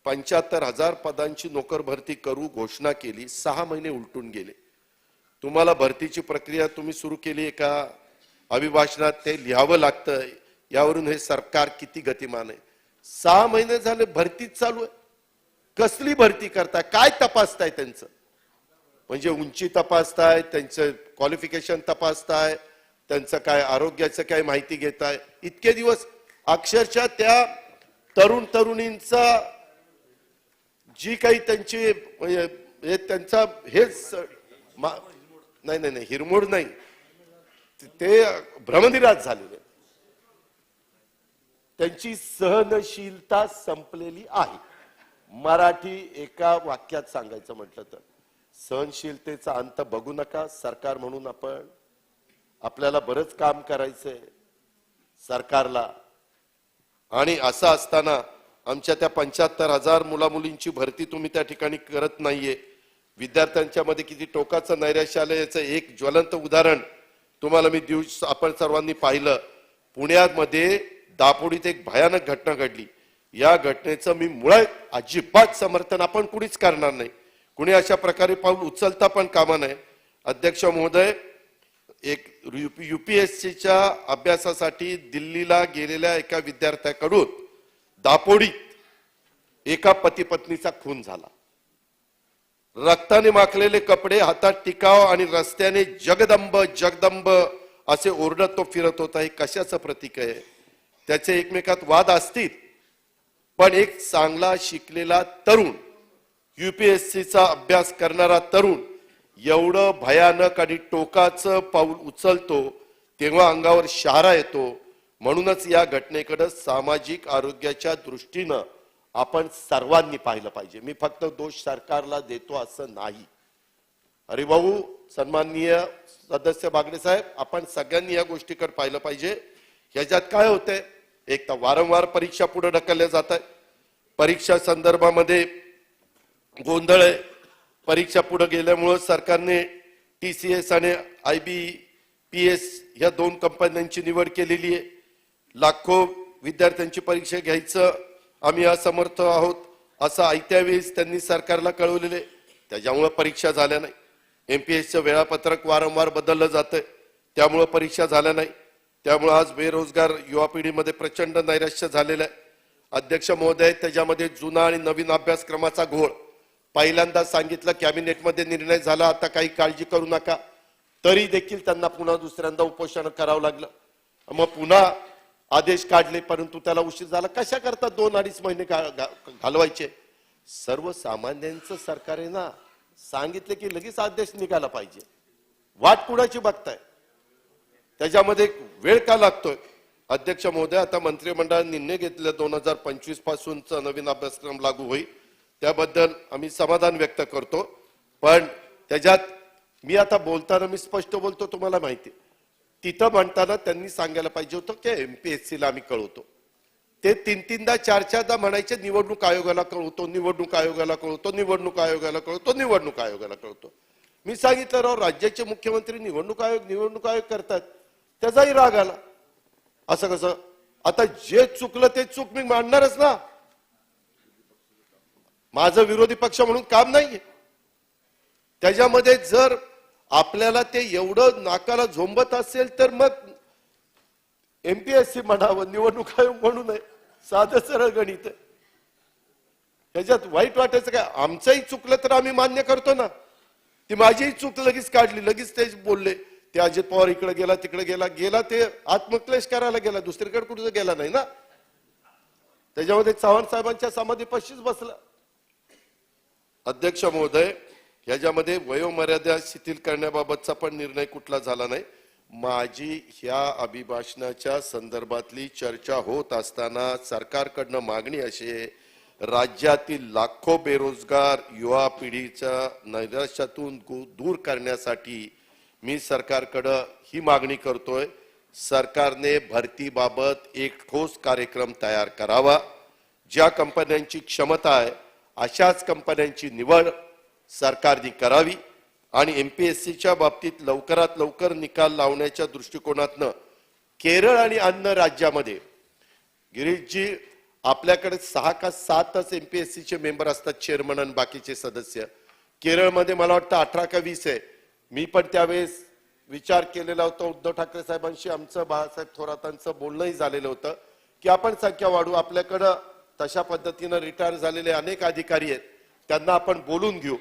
[SPEAKER 1] 75,000 पदांची नोकर भरती करू घोषणा केली, 6 महिने उलटून गेले. तुम्हाला भरतीची प्रक्रिया तुम्ही सुरू केली आहे का? अभिभाषणात ते लिहावं लागतं. यावरून हे सरकार किती गतिमान आहे. 6 महिने झाले भरतीच चालू आहे. कसली भरती करताय? काय तपासताय त्यांचं? म्हणजे उंची तपासताय, त्यांचं क्वालिफिकेशन तपासताय, त्यांचं काय आरोग्याचं काय माहिती घेताय? इतके दिवस अक्षरशः त्या तरुण तरुणींचा जी काही त्यांची म्हणजे हे त्यांचा हेच नाही नाही नाही हिरमोड नाही, ते भ्रमनिरास झालेले, त्यांची सहनशीलता संपलेली आहे. मराठी एका वाक्यात सांगायचं म्हटलं तर सहनशीलतेचा अंत बघू नका. सरकार म्हणून आपल्याला बरंच काम करायचंय सरकारला. आणि असं असताना आमच्या त्या 75,000 मुलामुलींची भरती तुम्ही त्या ठिकाणी करत नाहीये. विद्यार्थ्यांच्या मध्ये किती टोकाचं नैराश्य आलं याचं एक ज्वलंत उदाहरण तुम्हाला मी देऊ. आपण सर्वांनी पाहिलं, पुण्यामध्ये दापोडीत एक भयानक घटना घडली. या घटनेचं मी मुळात अजिबात समर्थन आपण कुणीच करणार नाही. कुणी अशा प्रकारे पाऊल उचलता पण कामा नये. अध्यक्ष महोदय, एक UPSCच्या अभ्यासासाठी दिल्लीला गेलेल्या एका विद्यार्थ्याकडून दापोडीत एका पती पत्नीचा खून झाला. रक्ताने माखलेले कपडे, हातात टिकाव आणि रस्त्याने जगदंब जगदंब असे ओरडत तो फिरत होता. हे कशाचं प्रतीक आहे? त्याचे एकमेकात वाद असतील, पण एक चांगला शिकलेला तरुण, UPSCचा अभ्यास करणारा तरुण एवढं भयानक आणि टोकाचं पाऊल उचलतो तेव्हा अंगावर शहारा येतो. म्हणूनच या घटनेकडे सामाजिक आरोग्याच्या दृष्टीनं आपण सर्वांनी पाहिलं पाहिजे. मी फक्त दोष सरकारला देतो असं नाही. हरिभाऊ, सन्माननीय सदस्य बागडे साहेब, आपण सगळ्यांनी या गोष्टीकडे पाहिलं पाहिजे. ह्याच्यात काय होतंय, एक तर वारंवार परीक्षा पुढे ढकलल्या जात आहे, परीक्षा संदर्भामध्ये गोंधळ आहे. परीक्षा पुढे गेल्यामुळे सरकारने TCS आणि IBPS या 2 कंपन्यांची निवड केलेली आहे. लाखो विद्यार्थ्यांची परीक्षा घ्यायचं आम्ही असमर्थ आहोत असं आयत्या वेळेस त्यांनी सरकारला कळवलेले. त्याच्यामुळे परीक्षा झाल्या नाही. MPSचं वेळापत्रक वारंवार बदललं जातंय, त्यामुळे परीक्षा झाल्या नाही. त्यामुळे आज बेरोजगार युवा पिढीमध्ये प्रचंड नैराश्य झालेलं आहे. अध्यक्ष महोदय, त्याच्यामध्ये जुना आणि नवीन अभ्यासक्रमाचा घोळ. पहिल्यांदा सांगितलं, कॅबिनेटमध्ये निर्णय झाला, आता काही काळजी करू नका, तरी देखील त्यांना पुन्हा दुसऱ्यांदा उपोषण करावं लागलं. मग पुन्हा आदेश काढले, परंतु त्याला उशीर झाला. कशा करता 2-2.5 महिने घालवायचे? सर्वसामान्यांचं सरकार आहे ना, सांगितलं की लगेच आदेश निघाला पाहिजे. वाट कुणाची बघताय? त्याच्यामध्ये वेळ का लागतोय? अध्यक्ष महोदय, आता मंत्रिमंडळाने निर्णय घेतले 2025 पासूनचा नवीन अभ्यासक्रम लागू होईल, त्याबद्दल आम्ही समाधान व्यक्त करतो. पण त्याच्यात मी आता बोलताना मी स्पष्ट बोलतो, तुम्हाला माहिती. तिथं म्हणताना त्यांनी सांगायला पाहिजे होतं की MPSCला आम्ही कळवतो. ते 3-3दा 4-4दा म्हणायचे निवडणूक आयोगाला कळवतो, निवडणूक आयोगाला कळवतो, निवडणूक आयोगाला कळवतो, निवडणूक आयोगाला कळवतो. मी सांगितलं, राव, राज्याचे मुख्यमंत्री निवडणूक आयोग करतात, त्याचाही राग आला. असं कसं? आता जे चुकलं ते चूक मी मांडणारच ना. माझं विरोधी पक्ष म्हणून काम नाहीये. त्याच्यामध्ये जर आपल्याला ते एवढं नाकाला झोंबत असेल तर मग MPSC म्हणावं, निवडणूक आयोग म्हणू नये. साधं सरळ गणित आहे. त्याच्यात वाईट वाटायचं काय? आमचंही चुकलं तर आम्ही मान्य करतो ना. ती माझीही चूक लगेच काढली, लगेच तेच बोलले. ते अजित पवार इकडे गेला, तिकडे गेला, ते आत्मक्लेश करायला गेला, दुसरीकडे कुठे गेला नाही ना. त्याच्यामध्ये चव्हाण साहेबांच्या समाधीपाशीच बसला. अध्यक्ष महोदय, याच्यामध्ये वयोमर्यादा शिथिल करण्याबाबतचा पण निर्णय कुठला झाला नाही. माझी ह्या अभिभाषणाच्या संदर्भातली चर्चा होत असताना सरकारकडनं मागणी अशी आहे, राज्यातील लाखो बेरोजगार युवा पिढीच्या नैराश्यातून दूर करण्यासाठी मी सरकारकडे ही मागणी करतोय, सरकारने भरतीबाबत एक ठोस कार्यक्रम तयार करावा. ज्या कंपन्यांची क्षमता आहे अशाच कंपन्यांची निवड सरकारने करावी आणि MPSCच्या बाबतीत लवकरात लवकर निकाल लावण्याच्या दृष्टिकोनातनं केरळ आणि अन्य राज्यामध्ये, गिरीशजी, आपल्याकडे 6 का 7च MPSCचे मेंबर असतात, चेअरमन आणि बाकीचे सदस्य. केरळमध्ये मला वाटतं 18 का 20 आहे. मी पण त्यावेळेस विचार केलेला होता, उद्धव ठाकरे साहेबांशी आमचं, बाळासाहेब थोरातांचं बोलणंही झालेलं होतं की आपण संख्या वाढू. आपल्याकडं तशा पद्धतीनं रिटायर झालेले अनेक अधिकारी आहेत, त्यांना आपण बोलून घेऊ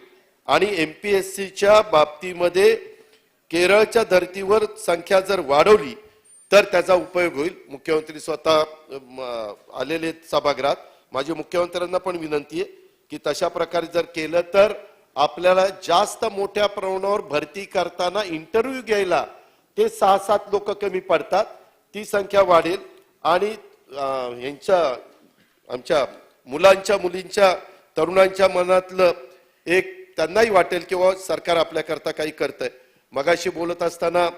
[SPEAKER 1] आणि MPSCच्या बाबतीमध्ये केरळच्या धर्तीवर संख्या जर वाढवली तर त्याचा उपयोग होईल. मुख्यमंत्री स्वतः आलेले सभागृहात. माझी मुख्यमंत्र्यांना पण विनंती आहे की तशा प्रकारे जर केलं तर आपल्याला जास्त मोठ्या प्रमाणावर भरती करताना इंटरव्ह्यू घ्यायला ते 6-7 लोक कमी पडतात, ती संख्या वाढेल आणि यांच्या आमच्या मुलांच्या मुलींच्या तरुणांच्या मनातलं एक त्यांनाही वाटेल की सरकार आपल्याकरता काही करतंय. मगाशी बोलत असताना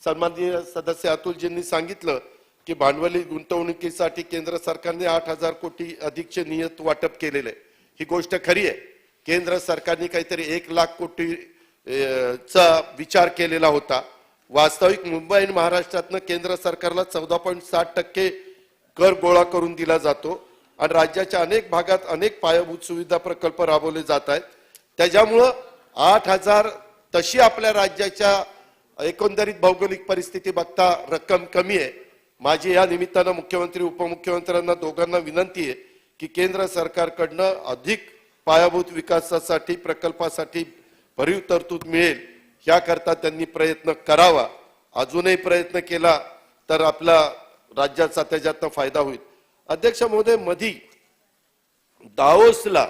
[SPEAKER 1] सन्माननीय सदस्य अतुलजींनी सांगितलं की भांडवली गुंतवणुकीसाठी केंद्र सरकारने 8,000 कोटी अधिकचे नियत वाटप केलेले. ही गोष्ट खरी आहे. केंद्र सरकारने काहीतरी 1,00,000 कोटी चा विचार केलेला होता. वास्तविक मुंबई आणि महाराष्ट्रातनं केंद्र सरकारला 14.7% कर गोळा करून दिला जातो आणि राज्याच्या अनेक भागात अनेक पायाभूत सुविधा प्रकल्प राबवले जात आहेत. त्याच्यामुळं 8,000 तशी आपल्या राज्याच्या एकंदरीत भौगोलिक परिस्थिती बघता रक्कम कमी आहे. माझी या निमित्तानं मुख्यमंत्री उपमुख्यमंत्र्यांना दोघांना विनंती आहे की केंद्र सरकारकडनं अधिक पायाभूत विकासासाठी प्रकल्पासाठी भरीव तरतूद मिळेल याकरता त्यांनी प्रयत्न करावा. अजूनही प्रयत्न केला तर आपला राज्याचा त्याच्यातनं फायदा होईल. अध्यक्ष महोदय, मधी दावोसला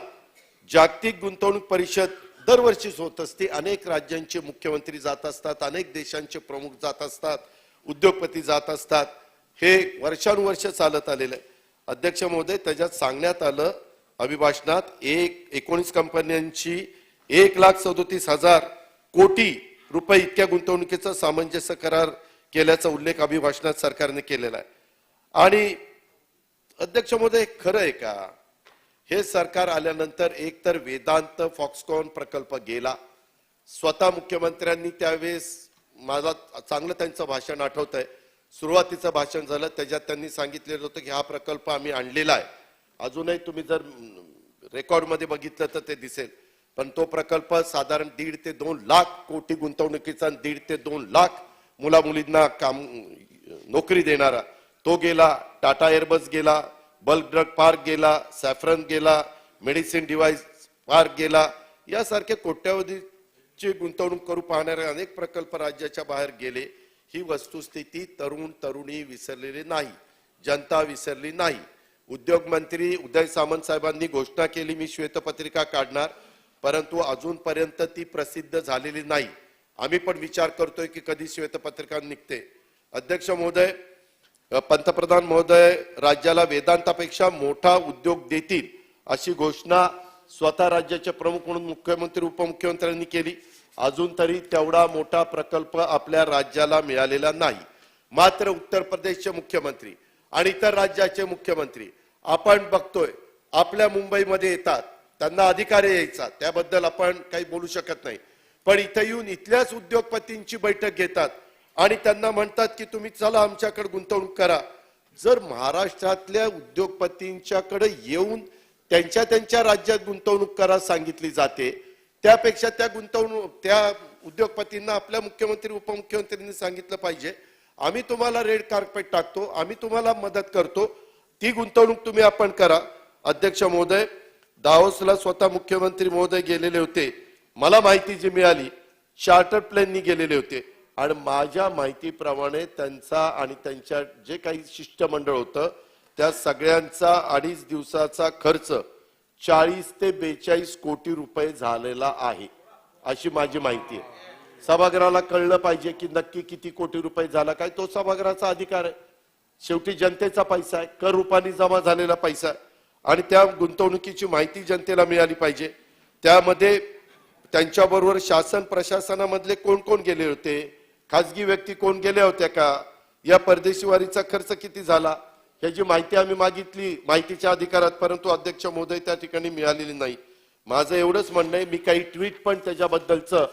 [SPEAKER 1] जागतिक गुंतवणूक परिषद दरवर्षीच होत असते. अनेक राज्यांचे मुख्यमंत्री जात असतात, अनेक देशांचे प्रमुख जात असतात, उद्योगपती जात असतात. हे वर्षानुवर्ष चालत आलेलं आहे. अध्यक्ष महोदय, त्याच्यात सांगण्यात आलं अभिभाषणात 19 कंपन्यांची 1,37,000 कोटी रुपये इतक्या गुंतवणुकीचा सामंजस्य करार केल्याचा उल्लेख अभिभाषणात सरकारने केलेला आहे. आणि अध्यक्ष महोदय, खरं आहे का हे सरकार आल्यानंतर एकतर वेदांत फॉक्सकॉन प्रकल्प गेला. स्वतः मुख्यमंत्र्यांनी त्यावेळेस मला चांगलं त्यांचं भाषण आठवत आहे. सुरुवातीचं भाषण झालं त्याच्यात त्यांनी सांगितलेलं होतं की हा प्रकल्प आम्ही आणलेला आहे. अजूनही तुम्ही जर रेकॉर्डमध्ये बघितलं तर ते दिसेल. पण तो प्रकल्प साधारण 1.5 ते 2 लाख कोटी गुंतवणुकीचा, 1.5 ते 2 लाख मुला मुलींना काम नोकरी देणारा तो गेला. टाटा एअरबस गेला, बल्क ड्रग पार्क गेला, सॅफ्रन गेला, मेडिसिन डिव्हाइस पार्क गेला. यासारखे कोट्यावधीची गुंतवणूक करू पाहणारे अनेक प्रकल्प राज्याच्या बाहेर गेले. ही वस्तुस्थिती तरुण तरुणी विसरलेली नाही, जनता विसरली नाही. उद्योग मंत्री उदय सामंत साहेबांनी घोषणा केली मी श्वेतपत्रिका काढणार, परंतु अजूनपर्यंत ती प्रसिद्ध झालेली नाही. आम्ही पण विचार करतोय की कधी श्वेतपत्रिका निघते. अध्यक्ष महोदय, पंतप्रधान महोदय राज्याला वेदांतापेक्षा मोठा उद्योग देतील अशी घोषणा स्वतः राज्याचे प्रमुख म्हणून मुख्यमंत्री उपमुख्यमंत्र्यांनी केली. अजून तरी तेवढा मोठा प्रकल्प आपल्या राज्याला मिळालेला नाही. मात्र उत्तर प्रदेशचे मुख्यमंत्री आणि इतर राज्याचे मुख्यमंत्री आपण बघतोय आपल्या मुंबईमध्ये येतात, त्यांना अधिकार यायचा, त्याबद्दल आपण काही बोलू शकत नाही. पण इथे येऊन इथल्याच उद्योगपतींची बैठक घेतात आणि त्यांना म्हणतात की तुम्ही चला आमच्याकडे गुंतवणूक करा. जर महाराष्ट्रातल्या उद्योगपतींच्याकडे येऊन त्यांच्या राज्यात गुंतवणूक करा सांगितली जाते, त्यापेक्षा त्या उद्योगपतींना आपल्या मुख्यमंत्री उपमुख्यमंत्र्यांनी सांगितलं पाहिजे आम्ही तुम्हाला रेड कार्पेट टाकतो, आम्ही तुम्हाला मदत करतो, ती गुंतवणूक तुम्ही आपण करा. अध्यक्ष महोदय, दावोसला स्वतः मुख्यमंत्री महोदय गेलेले होते. मला माहिती जी मिळाली चार्टर प्लेननी गेलेले होते आणि माझ्या माहितीप्रमाणे त्यांचा आणि त्यांच्या जे काही शिष्टमंडळ होतं त्या सगळ्यांचा 2.5 दिवसाचा खर्च 40 ते 42 कोटी रुपये झालेला आहे अशी माझी माहिती आहे. सभागृहाला कळलं पाहिजे की नक्की किती कोटी रुपये झाला काय, तो सभागृहाचा अधिकार आहे. शेवटी जनतेचा पैसा आहे, कर रूपाने जमा झालेला पैसा आहे आणि त्या गुंतवणुकीची माहिती जनतेला मिळाली पाहिजे. त्यामध्ये त्यांच्याबरोबर शासन प्रशासनामधले कोण कोण गेले होते, खासगी व्यक्ती कोण गेल्या होत्या का, या परदेशी वारीचा खर्च किती झाला याची माहिती आम्ही मागितली माहितीच्या अधिकारात, परंतु अध्यक्ष महोदय त्या ठिकाणी मिळालेली नाही. माझं एवढंच म्हणणं आहे, मी काही ट्विट पण त्याच्याबद्दलचं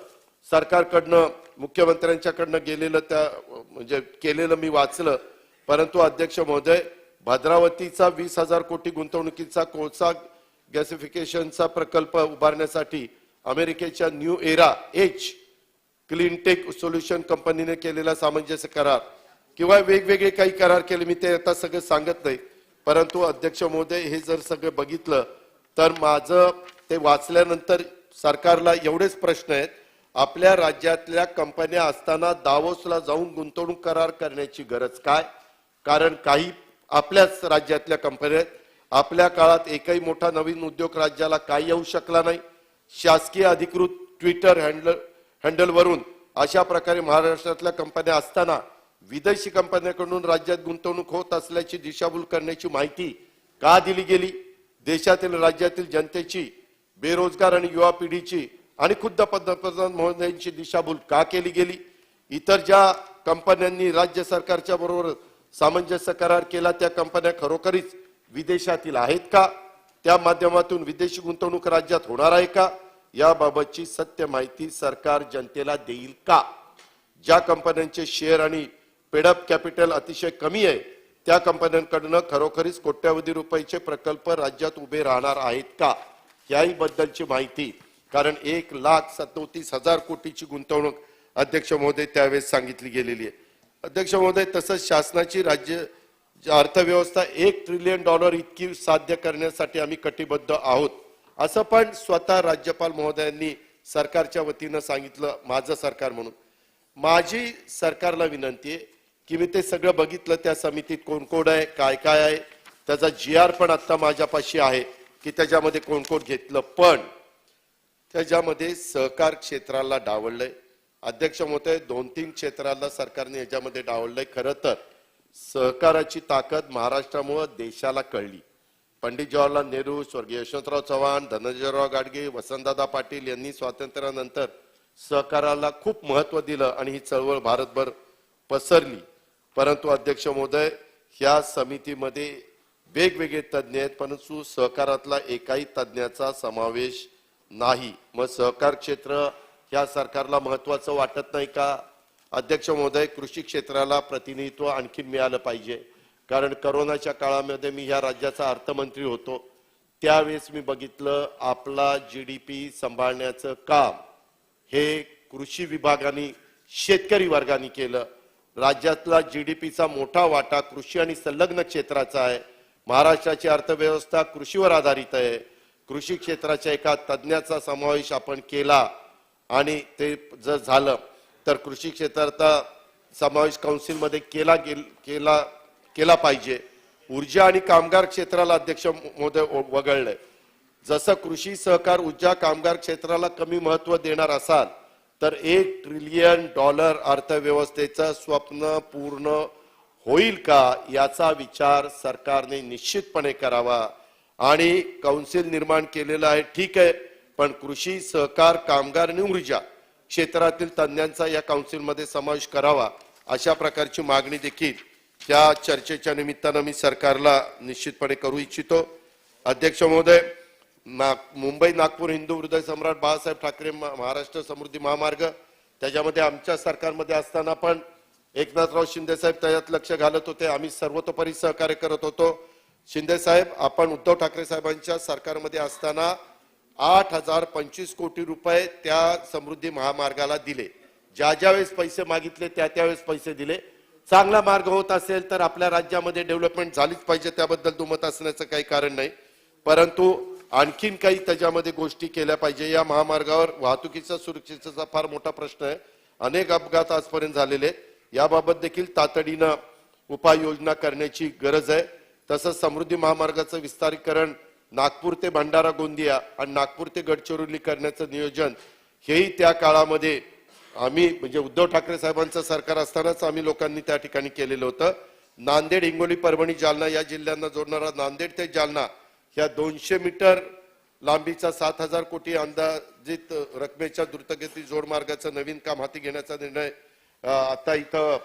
[SPEAKER 1] सरकारकडनं मुख्यमंत्र्यांच्याकडनं गेलेलं म्हणजे केलेलं मी वाचलं. परंतु अध्यक्ष महोदय, भद्रावतीचा 20,000 कोटी गुंतवणुकीचा कोळसा गॅसिफिकेशनचा प्रकल्प उभारण्यासाठी अमेरिकेच्या new era H cleantech solution कंपनीने केलेला सामंजस्य करार किंवा वेगवेगळे काही करार केले, मी ते आता सगळं सांगत नाही. परंतु अध्यक्ष महोदय, हे जर सगळं बघितलं तर माझं ते वाचल्यानंतर सरकारला एवढेच प्रश्न आहेत. आपल्या राज्यातल्या कंपन्या असताना दावोसला जाऊन गुंतवणूक करार करण्याची गरज काय? कारण काही आपल्याच राज्यातल्या कंपन्या आहेत आपल्या काळात एकही मोठा नवीन उद्योग राज्याला काय येऊ शकला नाही. शासकीय अधिकृत ट्विटर हँडलवरून अशा प्रकारे महाराष्ट्रातल्या कंपन्या असताना विदेशी कंपन्यांकडून राज्यात गुंतवणूक होत असल्याची दिशाभूल करण्याची माहिती का दिली गेली. देशातील राज्यातील जनतेची, बेरोजगार आणि युवा पिढीची आणि खुद्द पंतप्रधान महोदयांची दिशाभूल का केली गेली. इतर ज्या कंपन्यांनी राज्य सरकारच्या बरोबर सामंजस्य करार केला त्या कंपन्या खरोखरीच विदेशातील आहेत का, त्या माध्यमातून विदेशी गुंतवणूक राज्यात होणार आहे का, याबाबतची सत्य माहिती सरकार जनतेला देईल का. ज्या कंपन्यांचे शेअर आणि पेडअप कॅपिटल अतिशय कमी आहे त्या कंपन्यांकडून खरोखरीच कोट्यावधी रुपयाचे प्रकल्प राज्यात उभे राहणार आहेत का, याही बद्दलची माहिती. कारण 1,37,000 कोटीची गुंतवणूक अध्यक्ष महोदय त्यावेळेस सांगितली गेलेली आहे. अध्यक्ष महोदय, तसंच शासनाची राज्य अर्थव्यवस्था $1 ट्रिलियन इतकी साध्य करण्यासाठी आम्ही कटिबद्ध आहोत, असं पण स्वतः राज्यपाल महोदयांनी सरकारच्या वतीनं सांगितलं, माझं सरकार म्हणून. माझी सरकारला विनंती आहे की मी ते सगळं बघितलं, त्या समितीत कोण कोण आहे, काय काय आहे, त्याचा GR पण आता माझ्यापाशी आहे की त्याच्यामध्ये कोण कोण घेतलं, पण त्याच्यामध्ये सहकार क्षेत्राला डावललंय. अध्यक्ष महोदय, 2-3 क्षेत्राला सरकारने याच्यामध्ये डावललंय. खरं तर सहकाराची ताकद महाराष्ट्रामुळे देशाला कळली. पंडित जवाहरलाल नेहरू, स्वर्गीय यशवंतराव चव्हाण, धनंजयराव गाडगे, वसंतदादा पाटील यांनी स्वातंत्र्यानंतर सहकाराला खूप महत्व दिलं आणि ही चळवळ भारतभर पसरली. परंतु अध्यक्ष महोदय, ह्या समितीमध्ये वेगवेगळे तज्ज्ञ आहेत, परंतु सहकारातला एकाही तज्ज्ञाचा समावेश नाही. मग सहकार क्षेत्र ह्या सरकारला महत्वाचं वाटत नाही का. अध्यक्ष महोदय, कृषी क्षेत्राला प्रतिनिधित्व आणखी मिळालं पाहिजे. कारण करोनाच्या काळामध्ये मी ह्या राज्याचा अर्थमंत्री होतो, त्यावेळेस मी बघितलं आपला GDP सांभाळण्याचं काम हे कृषी विभागाने, शेतकरी वर्गाने केलं. राज्यातला GDPचा मोठा वाटा कृषी आणि संलग्न क्षेत्राचा आहे. महाराष्ट्राची अर्थव्यवस्था कृषीवर आधारित आहे. कृषी क्षेत्राच्या एका तज्ज्ञाचा समावेश आपण केला आणि ते जर झालं तर कृषी क्षेत्राचा समावेश काउन्सिलमध्ये केला पाहिजे. ऊर्जा आणि कामगार क्षेत्राला अध्यक्ष महोदय वगळलंय. जसं कृषी, सहकार, ऊर्जा, कामगार क्षेत्राला कमी महत्व देणार असाल तर $1 ट्रिलियन अर्थव्यवस्थेचं स्वप्न पूर्ण होईल का याचा विचार सरकारने निश्चितपणे करावा. आणि काउन्सिल निर्माण केलेलं आहे, ठीक आहे, पण कृषी, सहकार, कामगार आणि ऊर्जा क्षेत्रातील तज्ज्ञांचा या काउन्सिलमध्ये समावेश करावा, अशा प्रकारची मागणी देखील त्या चर्चेच्या निमित्तानं मी सरकारला निश्चितपणे करू इच्छितो. अध्यक्ष महोदय, मुंबई नागपूर हिंदू हृदय सम्राट बाळासाहेब ठाकरे महाराष्ट्र समृद्धी महामार्ग, त्याच्यामध्ये आमच्या सरकारमध्ये असताना पण एकनाथराव शिंदे साहेब त्याच्यात लक्ष घालत होते, आम्ही सर्वतोपरी सहकार्य करत होतो. शिंदे साहेब, आपण उद्धव ठाकरे साहेबांच्या सरकारमध्ये असताना 8,025 कोटी रुपये त्या समृद्धी महामार्गाला दिले. ज्या वेळेस पैसे मागितले त्या वेळेस पैसे दिले. चांगला मार्ग होत असेल तर आपल्या राज्यामध्ये डेव्हलपमेंट झालीच पाहिजे, त्याबद्दल दुमत असण्याचं काही कारण नाही. परंतु आणखीन काही त्याच्यामध्ये गोष्टी केल्या पाहिजे. या महामार्गावर वाहतुकीचा सुरक्षेचा फार मोठा प्रश्न आहे. अनेक अपघात आजपर्यंत झालेले आहेत. याबाबत देखील तातडीनं उपाययोजना करण्याची गरज आहे. तसंच समृद्धी महामार्गाचं विस्तारीकरण नागपूर ते भंडारा गोंदिया आणि नागपूर ते गडचिरोली करण्याचं नियोजन हेही त्या काळामध्ये आम्ही, म्हणजे उद्धव ठाकरे साहेबांचं सरकार असतानाच आम्ही लोकांनी त्या ठिकाणी केलेलं होतं. नांदेड, हिंगोली, परभणी, जालना या जिल्ह्यांना जोडणारा नांदेड ते जालना ह्या 200 मीटर लांबीचा 7,000 कोटी अंदाजित रकमेच्या द्रुतगती जोडमार्गाचं नवीन काम हाती घेण्याचा निर्णय आता इथं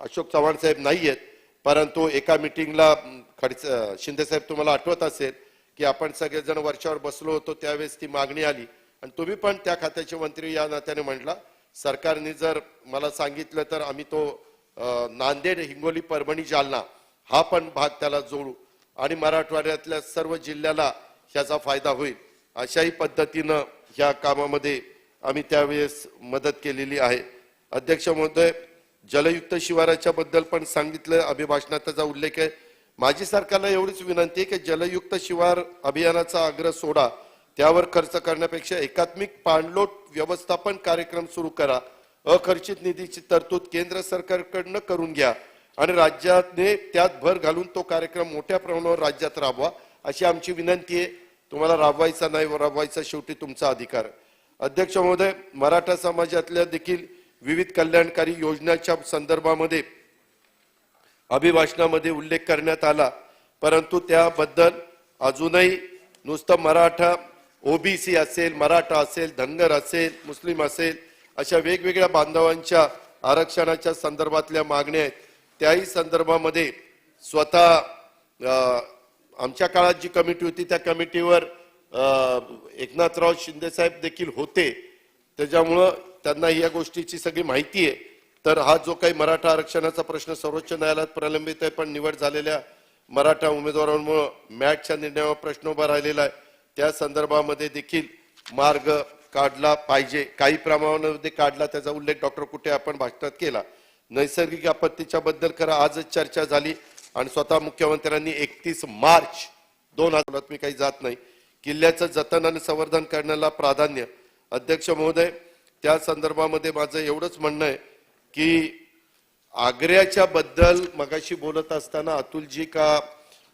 [SPEAKER 1] अशोक चव्हाण साहेब नाही आहेत, परंतु एका मीटिंगला शिंदे साहेब, तुम्हाला आठवत असेल की आपण सगळेजण वरच्यावर बसलो होतो, त्यावेळेस ती मागणी आली आणि तुम्ही पण त्या खात्याचे मंत्री या नात्याने म्हटला, सरकारने जर मला सांगितलं तर आम्ही तो नांदेड, हिंगोली, परभणी, जालना हा पण भाग त्याला जोडू आणि मराठवाड्यातल्या सर्व जिल्ह्याला ह्याचा फायदा होईल, अशाही पद्धतीनं ह्या कामामध्ये आम्ही त्यावेळेस मदत केलेली आहे. अध्यक्ष महोदय, जलयुक्त शिवाराच्या बद्दल पण सांगितलं, अभिभाषणात त्याचा उल्लेख आहे. माझी सरकारला एवढीच विनंती आहे की जलयुक्त शिवार अभियानाचा आग्रह सोडा, त्यावर खर्च करण्यापेक्षा एकात्मिक पाणलोट व्यवस्थापन कार्यक्रम सुरू करा. अखर्चित निधीची तरतूद केंद्र सरकारकडनं करून घ्या आणि राज्याने त्यात भर घालून तो कार्यक्रम मोठ्या प्रमाणावर राज्यात राबवा, अशी आमची विनंती आहे. तुम्हाला राबवायचा नाही राबवायचा शेवटी तुमचा अधिकार आहे. अध्यक्ष महोदय, मराठा समाजातल्या देखील विविध कल्याणकारी योजनांच्या संदर्भामध्ये अभिभाषणामध्ये उल्लेख करण्यात आला, परंतु त्याबद्दल अजूनही नुसतं मराठा, ओबीसी असेल, मराठा असेल, धनगर असेल, मुस्लिम असेल, अशा वेगवेगळ्या बांधवांच्या आरक्षणाच्या संदर्भातल्या मागण्या आहेत. त्याही संदर्भामध्ये स्वतः आमच्या काळात जी कमिटी होती त्या कमिटीवर एकनाथराव शिंदे साहेब देखील होते, त्याच्यामुळं त्यांना या गोष्टीची सगळी माहिती आहे. तर हा जो काही मराठा आरक्षणाचा प्रश्न सर्वोच्च न्यायालयात प्रलंबित आहे, पण निवड झालेल्या मराठा उमेदवारांमुळे मॅटच्या निर्णयावर प्रश्न उभा राहिलेला आहे, त्या संदर्भामध्ये देखील मार्ग काढला पाहिजे. काही प्रमाणामध्ये काढला, त्याचा उल्लेख डॉक्टर कुटे आपण भाषणात केला. नैसर्गिक आपत्तीच्या बद्दल खरं आजच चर्चा झाली आणि स्वतः मुख्यमंत्र्यांनी 31 मार्च 2000 मी काही जात नाही, किल्ल्याचं जतन आणि संवर्धन करण्याला प्राधान्य. अध्यक्ष महोदय, त्या संदर्भामध्ये माझं एवढंच म्हणणं आहे की आग्र्याच्या बद्दल मगाशी बोलत असताना अतुलजी का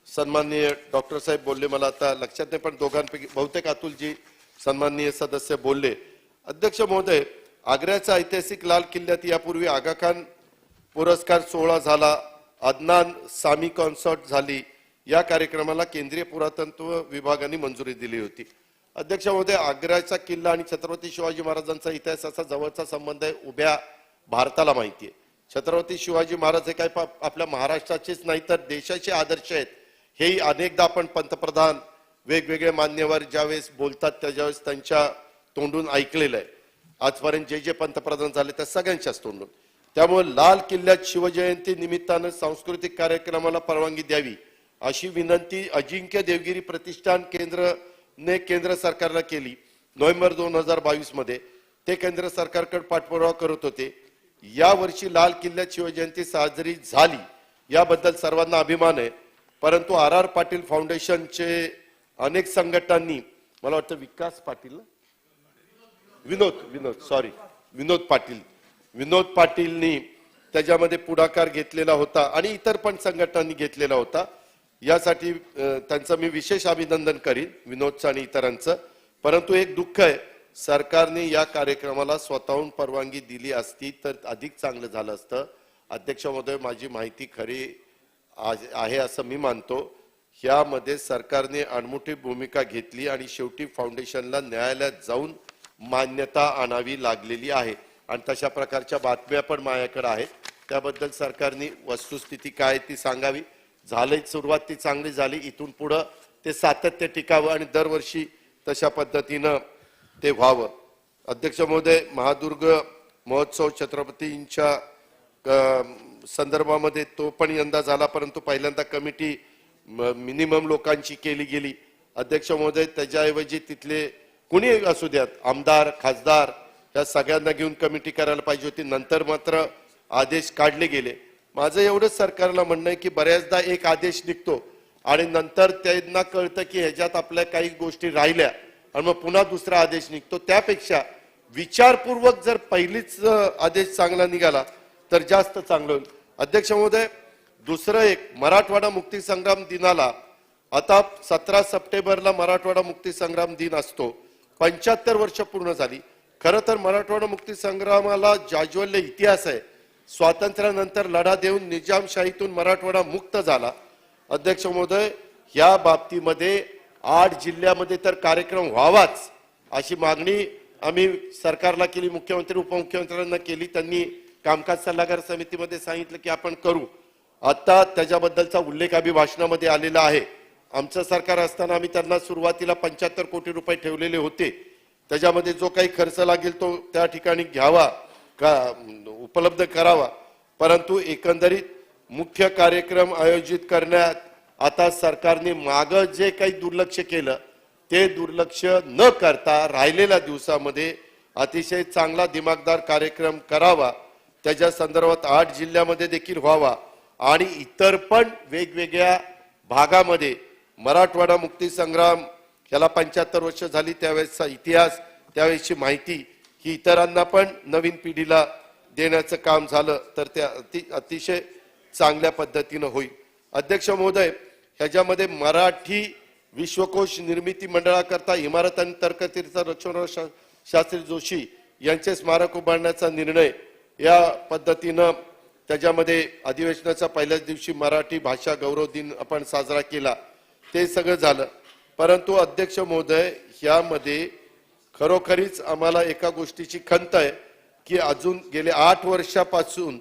[SPEAKER 1] सन्माननीय डॉक्टर साहेब बोलले, मला आता लक्षात नाही, पण दोघांपैकी बहुतेक अतुलजी सन्माननीय सदस्य बोलले. अध्यक्ष महोदय, आग्र्याचा ऐतिहासिक लाल किल्ल्यात यापूर्वी आगा खान पुरस्कार सोहळा झाला, अदनान सामी कॉन्सर्ट झाली. या कार्यक्रमाला केंद्रीय पुरातत्व विभागाने मंजुरी दिली होती. अध्यक्ष महोदय, आग्र्याचा किल्ला आणि छत्रपती शिवाजी महाराजांचा इतिहासाचा जवळचा संबंध आहे, उभ्या भारताला माहिती आहे. छत्रपती शिवाजी महाराज हे काय आपल्या महाराष्ट्राचेच नाही तर देशाचे आदर्श आहेत. हेही अनेकदा आपण पंतप्रधान, वेगवेगळे मान्यवर ज्यावेळेस बोलतात त्यावेळेस त्यांच्या तोंडून ऐकलेलं आहे. आजपर्यंत जे जे पंतप्रधान झाले त्या सगळ्यांच्याच तोंडून. त्यामुळे लाल किल्ल्यात शिवजयंती निमित्तानं सांस्कृतिक कार्यक्रमाला परवानगी द्यावी अशी विनंती अजिंक्य देवगिरी प्रतिष्ठान केंद्र सरकारला केली. नोव्हेंबर 2022 मध्ये ते केंद्र सरकारकडे पाठपुरावा करत होते. या वर्षी लाल किल्ल्यात शिवजयंती साजरी झाली याबद्दल सर्वांना अभिमान आहे, परंतु आर पाटील फाउंडेशनचे अनेक संघटनांनी, मला वाटतं विकास पाटील, विनोद पाटीलनी त्याच्यामध्ये पुढाकार घेतलेला होता आणि इतर पण संघटनांनी घेतलेला होता. यासाठी त्यांचं मी विशेष अभिनंदन करीन, विनोदचं आणि इतरांचं. परंतु एक दुःख आहे, सरकारने या कार्यक्रमाला स्वतःहून परवानगी दिली असती तर अधिक चांगलं झालं असतं. अध्यक्ष महोदय, माझी माहिती खरी आहे असं मी मानतो. यामध्ये सरकारने अनमुठी भूमिका घेतली आणि शेवटी फाउंडेशनला न्यायालयात जाऊन मान्यता आणावी लागलेली आहे आणि तशा प्रकारच्या बातम्या पण माझ्याकडे आहेत. त्याबद्दल सरकारने वस्तुस्थिती काय ती सांगावी. झाले, सुरुवात ती चांगली झाली, इथून पुढे ते सातत्य टिकावं आणि दरवर्षी तशा पद्धतीनं ते व्हावं. अध्यक्ष महोदय, महादुर्ग महोत्सव छत्रपतींच्या संदर्भामध्ये तो पण यंदा झाला, परंतु पहिल्यांदा कमिटी मिनिमम लोकांची केली गेली. अध्यक्ष महोदय, त्याच्याऐवजी तिथले कुणी असू द्यात, आमदार, खासदार, या सगळ्यांना घेऊन कमिटी करायला पाहिजे होती. नंतर मात्र आदेश काढले गेले. माझं एवढंच सरकारला म्हणणं आहे की बऱ्याचदा एक आदेश निघतो आणि नंतर त्यांना कळतं की ह्याच्यात आपल्या काही गोष्टी राहिल्या आणि मग पुन्हा दुसरा आदेश निघतो. त्यापेक्षा विचारपूर्वक जर पहिलीच आदेश चांगला निघाला तर जास्त चांगलं होईल. अध्यक्ष महोदय, दुसरं एक, मराठवाडा मुक्ती संग्राम दिनाला आता 17 सप्टेंबरला मराठवाडा मुक्ती संग्राम दिन असतो. 75 वर्ष पूर्ण झाली. खरं तर मराठवाडा मुक्ती संग्रामाला जाज्वल्य इतिहास आहे. स्वातंत्र्यानंतर लढा देऊन निजामशाहीतून मराठवाडा मुक्त झाला. अध्यक्ष महोदय, या बाबतीमध्ये 8 जिल्ह्यामध्ये तर कार्यक्रम व्हावाच अशी मागणी आम्ही सरकारला केली, मुख्यमंत्री उपमुख्यमंत्र्यांना केली. त्यांनी कामकाज सल्लागार समितीमध्ये सांगितलं की आपण करू. आता त्याच्याबद्दलचा उल्लेख अभिभाषणामध्ये आलेला आहे. आमचं सरकार असताना आम्ही त्यांना सुरुवातीला 75 कोटी रुपये ठेवलेले होते. त्याच्यामध्ये जो काही खर्च लागेल तो त्या ठिकाणी घ्यावा का उपलब्ध करावा. परंतु एकंदरीत मुख्य कार्यक्रम आयोजित करण्यात आता सरकारने मागं जे काही दुर्लक्ष केलं ते दुर्लक्ष न करता राहिलेल्या दिवसामध्ये अतिशय चांगला दिमागदार कार्यक्रम करावा. त्याच्या संदर्भात 8 जिल्ह्यामध्ये देखील व्हावा आणि इतर पण वेगवेगळ्या भागामध्ये मराठवाडा मुक्ती संग्राम याला 75 वर्ष झाली, त्यावेळेसचा इतिहास, त्यावेळेसची माहिती ही इतरांना पण नवीन पिढीला देण्याचं काम झालं तर ते अतिशय चांगल्या पद्धतीनं होईल. अध्यक्ष महोदय, ह्याच्यामध्ये मराठी विश्वकोश निर्मिती मंडळाकरता इमारत आणि तर्कतीर्थ रक्षण शास्त्री जोशी यांचे स्मारक उभारण्याचा निर्णय, या पद्धतीनं त्याच्यामध्ये अधिवेशनाच्या पहिल्याच दिवशी मराठी भाषा गौरव दिन आपण साजरा केला, ते सगळं झालं. परंतु अध्यक्ष महोदय, यामध्ये खरोखरीच आम्हाला एका गोष्टीची खंत आहे की अजून गेले 8 वर्षापासून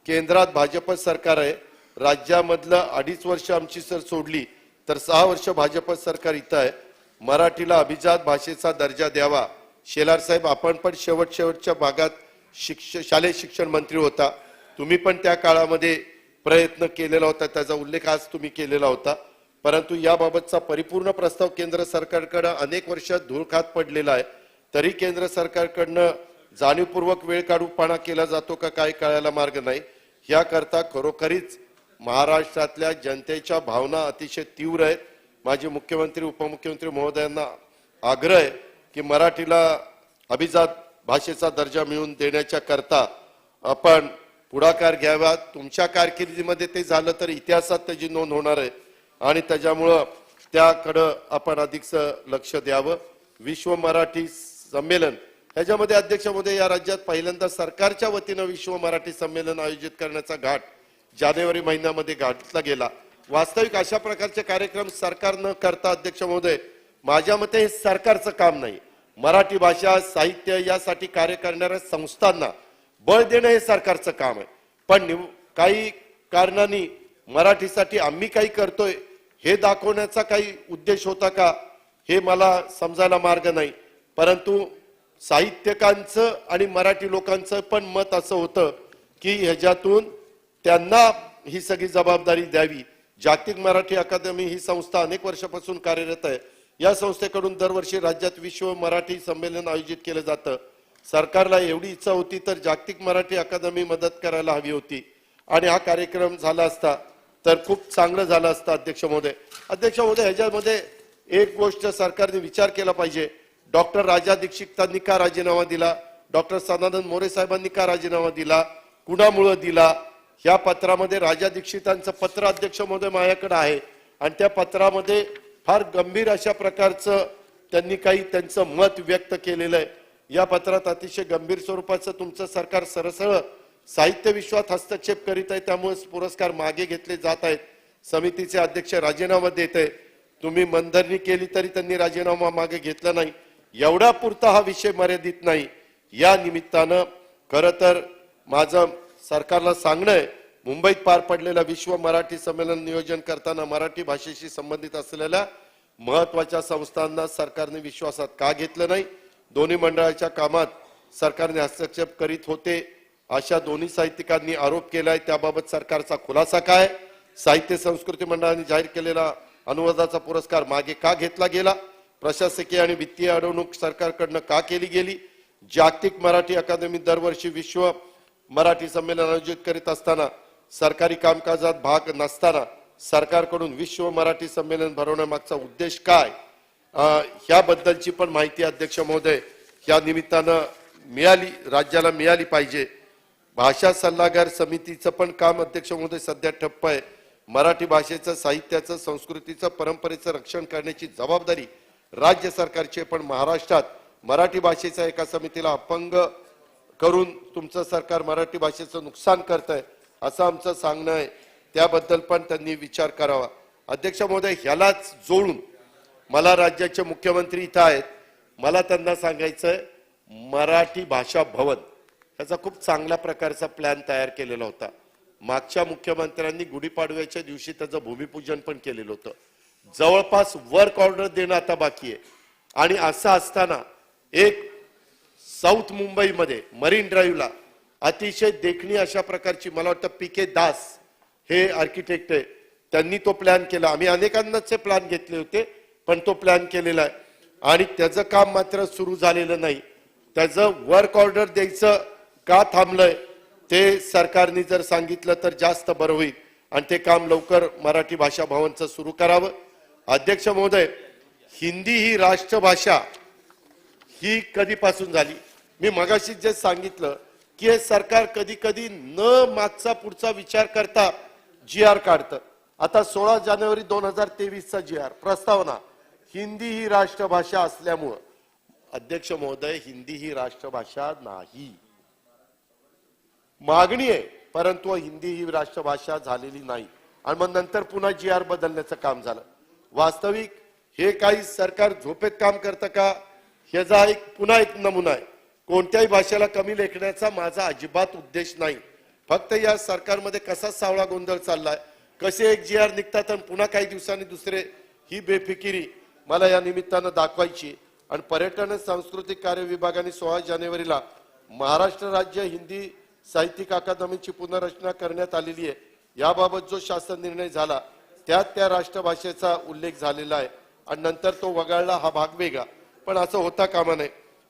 [SPEAKER 1] केंद्रात भाजप सरकार आहे, राज्यामधलं 2.5 वर्ष आमची सर सोडली तर 6 वर्ष भाजप सरकार इथं आहे. मराठीला अभिजात भाषेचा दर्जा द्यावा. शेलार साहेब, आपण पण शेवटच्या भागात शालेय शिक्षण मंत्री होता, तुम्ही पण त्या काळामध्ये प्रयत्न केलेला होता, त्याचा उल्लेख आज तुम्ही केलेला होता. परंतु याबाबतचा परिपूर्ण प्रस्ताव केंद्र सरकारकडे अनेक वर्ष धूळखात पडलेला आहे, तरी केंद्र सरकारकडनं जाणीवपूर्वक वेळ काढूपणा केला जातो का काय कळायला मार्ग नाही. याकरता खरोखरीच महाराष्ट्रातल्या जनतेच्या भावना अतिशय तीव्र आहेत. माजी मुख्यमंत्री उपमुख्यमंत्री महोदयांना आग्रह आहे की मराठीला अभिजात भाषेचा दर्जा मिळवून देण्याच्या करता आपण पुढाकार घ्यावा. तुमच्या कारकिर्दीमध्ये ते झालं तर इतिहासात त्याची नोंद होणार आहे आणि त्याच्यामुळं त्याकडं आपण अधिकचं लक्ष द्यावं. विश्व मराठी संमेलन ह्याच्यामध्ये अध्यक्ष महोदय, या राज्यात पहिल्यांदा सरकारच्या वतीनं विश्व मराठी संमेलन आयोजित करण्याचा घाट जानेवारी महिन्यामध्ये घातला गेला. वास्तविक अशा प्रकारचे कार्यक्रम सरकार न करता अध्यक्ष महोदय, माझ्या मते हे सरकारचं काम नाही. मराठी भाषा साहित्य यासाठी कार्य करणाऱ्या संस्थांना बळ देणं हे सरकारचं काम आहे. पण काही कारणांनी मराठीसाठी आम्ही काही करतोय हे दाखवण्याचा काही उद्देश होता का हे मला समजायला मार्ग नाही. परंतु साहित्यकांचं आणि मराठी लोकांचं पण मत असं होतं की ह्याच्यातून त्यांना ही सगळी जबाबदारी द्यावी. जागतिक मराठी अकादमी ही संस्था अनेक वर्षापासून कार्यरत आहे. या संस्थेकडून दरवर्षी राज्यात विश्व मराठी संमेलन आयोजित केलं जातं. सरकारला एवढी इच्छा होती तर जागतिक मराठी अकादमी मदत करायला हवी होती आणि हा कार्यक्रम झाला असता तर खूप चांगलं झालं असतं. अध्यक्ष महोदय, ह्याच्यामध्ये एक गोष्ट सरकारने विचार केला पाहिजे. डॉक्टर राजा दीक्षितांनी का राजीनामा दिला, डॉक्टर सदानंद मोरे साहेबांनी का राजीनामा दिला, कुणामुळे दिला, या पत्रामध्ये राजा दीक्षितांचं पत्र अध्यक्ष महोदय माझ्याकडे आहे आणि त्या पत्रामध्ये फार गंभीर अशा प्रकारचं त्यांनी काही त्यांचं मत व्यक्त केलेलं आहे. या पत्रात अतिशय गंभीर स्वरूपाचं तुमचं सरकार सरसळ साहित्य विश्वात हस्तक्षेप करीत आहे, त्यामुळे पुरस्कार मागे घेतले जात आहेत. समितीचे अध्यक्ष राजीनामा देत आहे, तुम्ही मनधरणी केली तरी त्यांनी राजीनामा मागे घेतला नाही. एवढा पुरता हा विषय मर्यादित नाही. या निमित्तानं खरं तर माझं सरकारला सांगणं आहे, मुंबईत पार पडलेल्या विश्व मराठी संमेलन नियोजन करताना मराठी भाषेशी संबंधित असलेल्या महत्वाच्या संस्थांना सरकारने विश्वासात का घेतलं नाही. दोन्ही मंडळाच्या कामात सरकारने हस्तक्षेप करीत होते अशा दोन्ही साहित्यिकांनी आरोप केलाय. त्याबाबत सरकारचा खुलासा काय. साहित्य संस्कृती मंडळाने जाहीर केलेला अनुवादाचा पुरस्कार मागे का घेतला गेला. प्रशासकीय आणि वित्तीय अडवणूक सरकारकडनं का केली गेली. जागतिक मराठी अकादमी दरवर्षी विश्व मराठी संमेलन आयोजित करीत असताना सरकारी कामकाजात भाग नसताना सरकारकडून विश्व मराठी संमेलन भरवण्यामागचा उद्देश काय, ह्याबद्दलची पण माहिती अध्यक्ष महोदय या निमित्तानं राज्याला मिळाली पाहिजे. भाषा सल्लागार समितीचं पण काम अध्यक्ष महोदय सध्या ठप्प आहे. मराठी भाषेचं, साहित्याचं, संस्कृतीचं, परंपरेचं रक्षण करण्याची जबाबदारी राज्य सरकारची, पण महाराष्ट्रात मराठी भाषेच्या एका समितीला अपंग करून तुमचं सरकार मराठी भाषेचं नुकसान करतंय असं आमचं सांगणं आहे. त्याबद्दल पण त्यांनी विचार करावा. अध्यक्ष महोदय, ह्यालाच जोडून मला राज्याचे मुख्यमंत्री इथं आहेत, मला त्यांना सांगायचंय मराठी भाषा भवन ह्याचा खूप चांगल्या प्रकारचा प्लॅन तयार केलेला होता. मागच्या मुख्यमंत्र्यांनी गुढीपाडव्याच्या दिवशी त्याचं भूमिपूजन पण केलेलं होतं. जवळपास वर्क ऑर्डर देणं आता बाकी आहे. आणि असं असताना एक साऊथ मुंबईमध्ये मरीन ड्राईव्हला अतिशय देखणी अशा प्रकारची, मला वाटतं PK दास हे आर्किटेक्ट आहे, त्यांनी तो प्लॅन केला. आम्ही अनेकांनाच प्लॅन घेतले होते पण तो प्लॅन केलेला आहे आणि त्याचं काम मात्र सुरू झालेलं नाही. त्याचं वर्क ऑर्डर द्यायचं का थांबलंय ते सरकारने जर सांगितलं तर जास्त बरं होईल आणि ते काम लवकर मराठी भाषा भवनचं सुरू करावं. अध्यक्ष महोदय, हिंदी ही राष्ट्रभाषा ही कधीपासून झाली. मी मगाशी जे सांगितलं की हे सरकार कधी कधी न मागचा पुढचा विचार करता GR काढतं. आता 16 जानेवारी 2023 चा GR प्रस्तावना हिंदी ही राष्ट्रभाषा असल्यामुळं, अध्यक्ष महोदय, हिंदी ही राष्ट्रभाषा नाही, मागणी आहे, परंतु हिंदी ही राष्ट्रभाषा झालेली नाही. आणि मग नंतर पुन्हा GR बदलण्याचं काम झालं. वास्तविक हे काही सरकार झोपेत काम करतं का, ह्याचा पुन्हा एक नमुना आहे. कोणत्याही भाषेला कमी लेखण्याचा माझा अजिबात उद्देश नाही. फक्त या सरकारमध्ये कसा सावळा गोंधळ चाललाय, कसे एक GR निघतात आणि पुन्हा काही दिवसांनी दुसरे, ही बेफिकिरी मला या निमित्तानं दाखवायची. आणि पर्यटन सांस्कृतिक कार्य विभागाने 16 जानेवारीला महाराष्ट्र राज्य हिंदी साहित्यिक अकादमीची पुनर्रचना करण्यात आलेली आहे. याबाबत जो शासन निर्णय झाला त्यात त्या राष्ट्रभाषेचा उल्लेख झालेला आहे आणि नंतर तो वगळला, हा भाग वेगळा. पण असं होता कामा नये.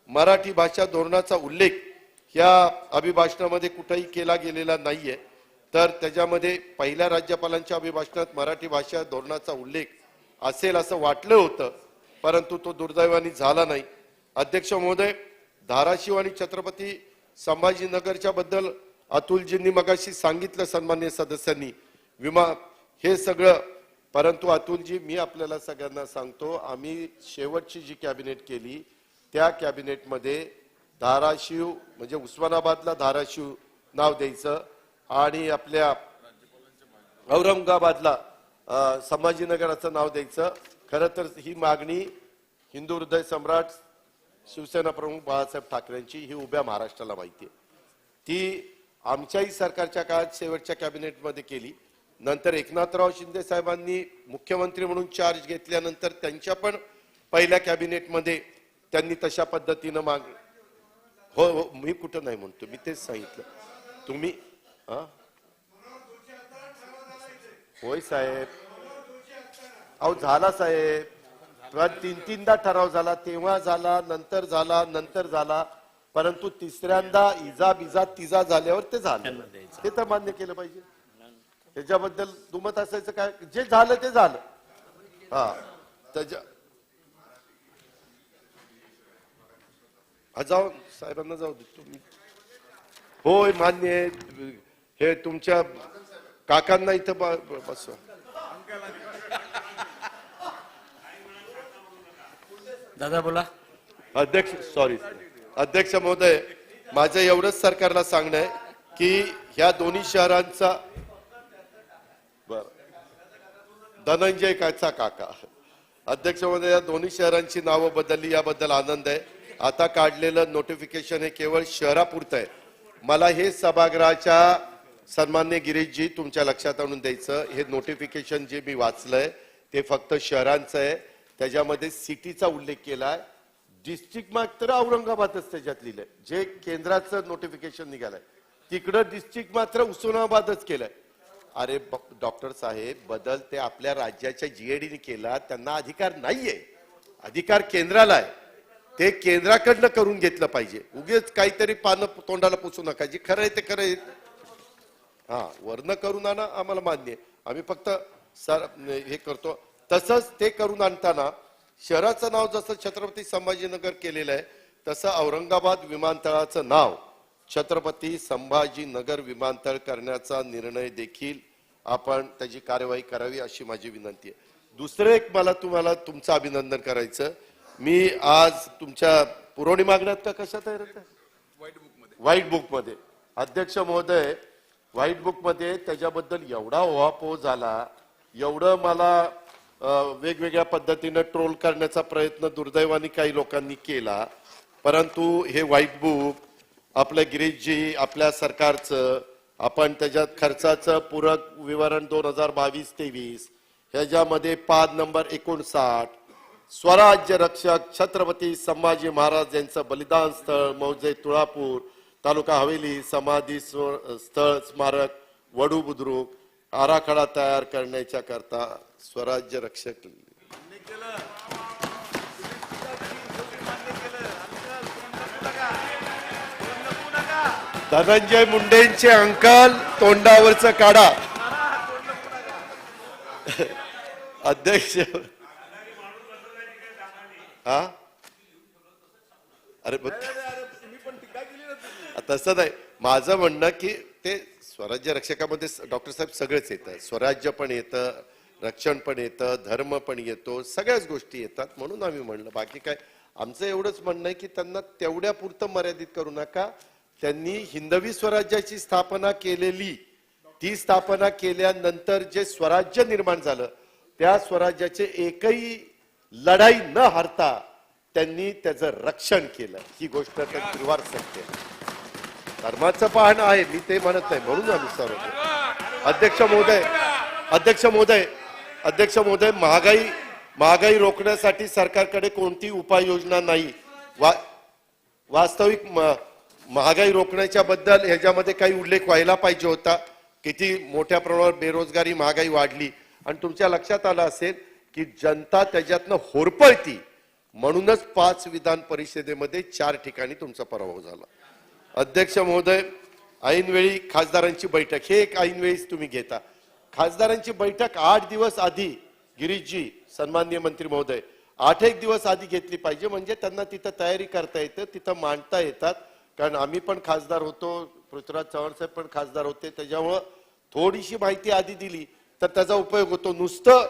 [SPEAKER 1] मराठी भाषा धोरणाचा उल्लेख या अभिभाषणामध्ये कुठेही केला गेलेला नाहीये. तर त्याच्यामध्ये पहिल्या राज्यपालांच्या अभिभाषणात मराठी भाषा धोरणाचा उल्लेख असेल असं वाटलं होतं, परंतु तो दुर्दैवाने झाला नाही. अध्यक्ष महोदय, धाराशिव आणि छत्रपती संभाजीनगरच्या बद्दल अतुलजींनी मगाशी सांगितलं, सन्माननीय सदस्यांनी, विमा हे सगळं. परंतु अतुलजी, मी आपल्याला सगळ्यांना सांगतो, आम्ही शेवटची जी कॅबिनेट केली त्या कॅबिनेटमध्ये धाराशिव म्हणजे उस्मानाबादला धाराशिव नाव द्यायचं आणि आपल्या औरंगाबादला संभाजीनगराचं नाव द्यायचं. खरं तर ही मागणी हिंदू हृदय सम्राट शिवसेना प्रमुख बाळासाहेब ठाकरेंची, ही उभ्या महाराष्ट्राला माहिती आहे. ती आमच्याही सरकारच्या काळात शेवटच्या कॅबिनेटमध्ये केली. नंतर एकनाथराव शिंदे साहेबांनी मुख्यमंत्री म्हणून चार्ज घेतल्यानंतर त्यांच्या पण पहिल्या कॅबिनेटमध्ये त्यांनी तशा पद्धतीनं हो हो, मी कुठं नाही म्हणतो, मी तेच सांगितलं. तुम्ही होय साहेब, अहो झाला साहेब, 3-3दा ठराव झाला, तेव्हा झाला, नंतर झाला, परंतु तिसऱ्यांदा इजा बिजा तिजा झाल्यावर ते झालं. ते तर मान्य केलं पाहिजे. त्याच्याबद्दल दुमत असायचं काय, जे झालं ते झालं. हा त्याच्या जाऊ साहेबांना जाऊ दे तुम्ही. होय मान्य आहे. हे तुमच्या काकांना इथं बसवा.
[SPEAKER 2] दादा बोला.
[SPEAKER 1] अध्यक्ष महोदय, माझं एवढंच सरकारला सांगणं आहे की ह्या दोन्ही शहरांचा, धनंजय काका, अध्यक्ष महोदय, या दोन्ही शहरांची नावं बदलली याबद्दल आनंद आहे. आता काढलेलं नोटिफिकेशन हे केवळ शहरापुरतं आहे. मला हे सभागृहाच्या सन्माननीय गिरीशजी तुमच्या लक्षात आणून द्यायचं, हे नोटिफिकेशन जे मी वाचलंय ते फक्त शहरांचं आहे. त्याच्यामध्ये सिटीचा उल्लेख केलाय, डिस्ट्रिक्ट मात्र औरंगाबादच त्याच्यात लिहिलंय. जे केंद्राचं नोटिफिकेशन निघालंय तिकडं डिस्ट्रिक्ट मात्र उस्मानाबादच केलंय. अरे डॉक्टर साहेब, बदल ते आपल्या राज्याच्या GADने केला, त्यांना अधिकार नाहीये, अधिकार केंद्राला आहे. ते केंद्राकडनं करून घेतलं पाहिजे. उगीच काहीतरी पानं तोंडाला पुसू नका. जे खरं आहे ते खरं आहे. हा, वर्ण करून आणा, आम्हाला मान्य आहे, आम्ही फक्त हे करतो. तसंच ते करून आणताना शहराचं नाव जसं छत्रपती संभाजीनगर केलेलं आहे तसं औरंगाबाद विमानतळाचं नाव छत्रपती संभाजीनगर विमानतळ करण्याचा निर्णय देखील आपण त्याची कार्यवाही करावी अशी माझी विनंती आहे. दुसरं एक मला तुम्हाला तुमचं अभिनंदन करायचं. मी आज तुमच्या पुरवणी मागण्यात का कशात आहे, व्हाईट बुक मध्ये अध्यक्ष महोदय, व्हाईट बुक मध्ये त्याच्याबद्दल एवढा ओहापोह झाला, एवढं मला वेगवेगळ्या पद्धतीने ट्रोल करण्याचा प्रयत्न दुर्दैवाने काही लोकांनी केला. परंतु हे व्हाईट बुक आपल्या गिरीशजी, आपल्या सरकारचं, आपण त्याच्यात खर्चाचं पूरक विवरण 2022-23 ह्याच्यामध्ये पाद नंबर 59 स्वराज्य रक्षक छत्रपती संभाजी महाराज यांचं बलिदान स्थळ मौजे तुळापूर तालुका हवेली समाधी स्थळ स्मारक वडू बुद्रुक आराखडा तयार करण्याच्या करता स्वराज्य रक्षक धनंजय मुंडेंचे अंकल तोंडावरचं काढा. अध्यक्ष हा, अरे तसं नाही, माझं म्हणणं की ते स्वराज्य रक्षकामध्ये डॉक्टर साहेब सगळेच येतं, स्वराज्य पण येतं, रक्षण पण येतं, धर्म पण येतो, सगळ्याच गोष्टी येतात. म्हणून आम्ही म्हणलं, बाकी काय आमचं एवढंच म्हणणं आहे की त्यांना तेवढ्या पुरतं मर्यादित करू नका. त्यांनी हिंदवी स्वराज्याची स्थापना केलेली, ती स्थापना केल्यानंतर जे स्वराज्य निर्माण झालं, त्या स्वराज्याचे एकही लढाई न हारता त्यांनी त्याचं रक्षण केलं. ही गोष्ट निर्वार सत्य आहे. धर्माचं पाहणं आहे, मी ते म्हणत नाही, म्हणून आम्ही सर्व. अध्यक्ष महोदय, महागाई रोखण्यासाठी सरकारकडे कोणती उपाययोजना नाही. वास्तविक महागाई रोखण्याच्या बद्दल ह्याच्यामध्ये काही उल्लेख व्हायला पाहिजे होता. किती मोठ्या प्रमाणावर बेरोजगारी, महागाई वाढली आणि तुमच्या लक्षात आलं असेल की जनता त्याच्यातनं होरपळती, म्हणूनच 5 विधान परिषदेमध्ये 4 ठिकाणी तुमचा पराभव झाला. अध्यक्ष महोदय, ऐनवेळी खासदारांची बैठक, हे एक ऐनवेळीच तुम्ही घेता. खासदारांची बैठक 8 दिवस आधी, गिरीशजी सन्माननीय मंत्री महोदय, 8 दिवस आधी घेतली पाहिजे, म्हणजे त्यांना तिथं तयारी करता येते, तिथं मांडता येतात. कारण आम्ही पण खासदार होतो, पृथ्वीराज चव्हाण साहेब पण खासदार होते, त्याच्यामुळं थोडीशी माहिती आधी दिली तर त्याचा उपयोग होतो. नुसतं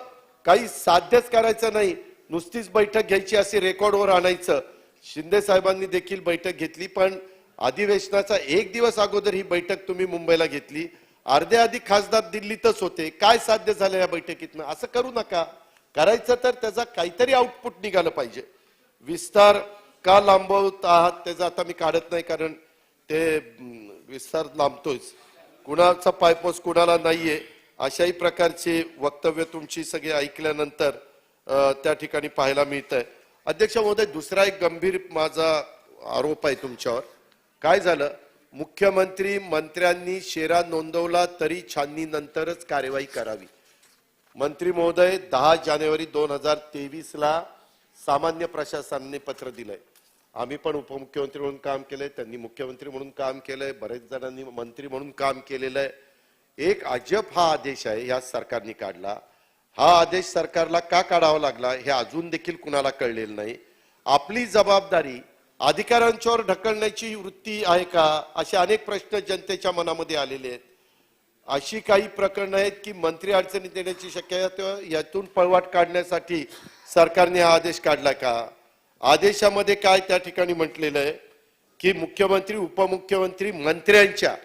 [SPEAKER 1] काही साध्यच करायचं नाही, नुसतीच बैठक घ्यायची असे रेकॉर्डवर आणायचं. शिंदे साहेबांनी देखील बैठक घेतली, पण अधिवेशनाचा 1 दिवस अगोदर ही बैठक तुम्ही मुंबईला घेतली. अर्धे अधिक खासदार दिल्लीतच होते. काय साध्य झालं या बैठकीतनं? असं करू नका. करायचं तर त्याचा काहीतरी आउटपुट निघालं पाहिजे. विस्तार का लांबवत आहात त्याचं आता मी काढत नाही, कारण ते विस्तार लांबतोच, कुणाचा पायपोस कुणाला नाहीये, अशाही प्रकारचे वक्तव्य तुमची सगळी ऐकल्यानंतर त्या ठिकाणी पाहायला मिळत आहे. अध्यक्ष महोदय, दुसरा एक गंभीर माझा आरोप आहे तुमच्यावर. काय झालं, मुख्यमंत्री मंत्र्यांनी शेरा नोंदवला तरी छाननीनंतरच कार्यवाही करावी. मंत्री महोदय, 10 जानेवारी 2023 ला सामान्य प्रशासनाने पत्र दिलंय. आम्ही पण उपमुख्यमंत्री म्हणून काम केलंय, त्यांनी मुख्यमंत्री म्हणून काम केलंय, बरेच जणांनी मंत्री म्हणून काम केलेलं आहे. एक अजब हा आदेश आहे या सरकारने काढला. हा आदेश सरकारला का काढावा लागला हे अजून देखील कुणाला कळलेलं नाही. आपली जबाबदारी अधिकाऱ्यांच्यावर ढकलण्याची वृत्ती आहे का, असे अनेक प्रश्न जनतेच्या मनामध्ये आलेले आहेत. अशी काही प्रकरणं आहेत की मंत्री अडचणीत येण्याची शक्यता, यातून पळवाट काढण्यासाठी सरकारने हा आदेश काढला का? आदेशामध्ये काय त्या ठिकाणी म्हटलेलं आहे की मुख्यमंत्री, उपमुख्यमंत्री, मंत्र्यांच्या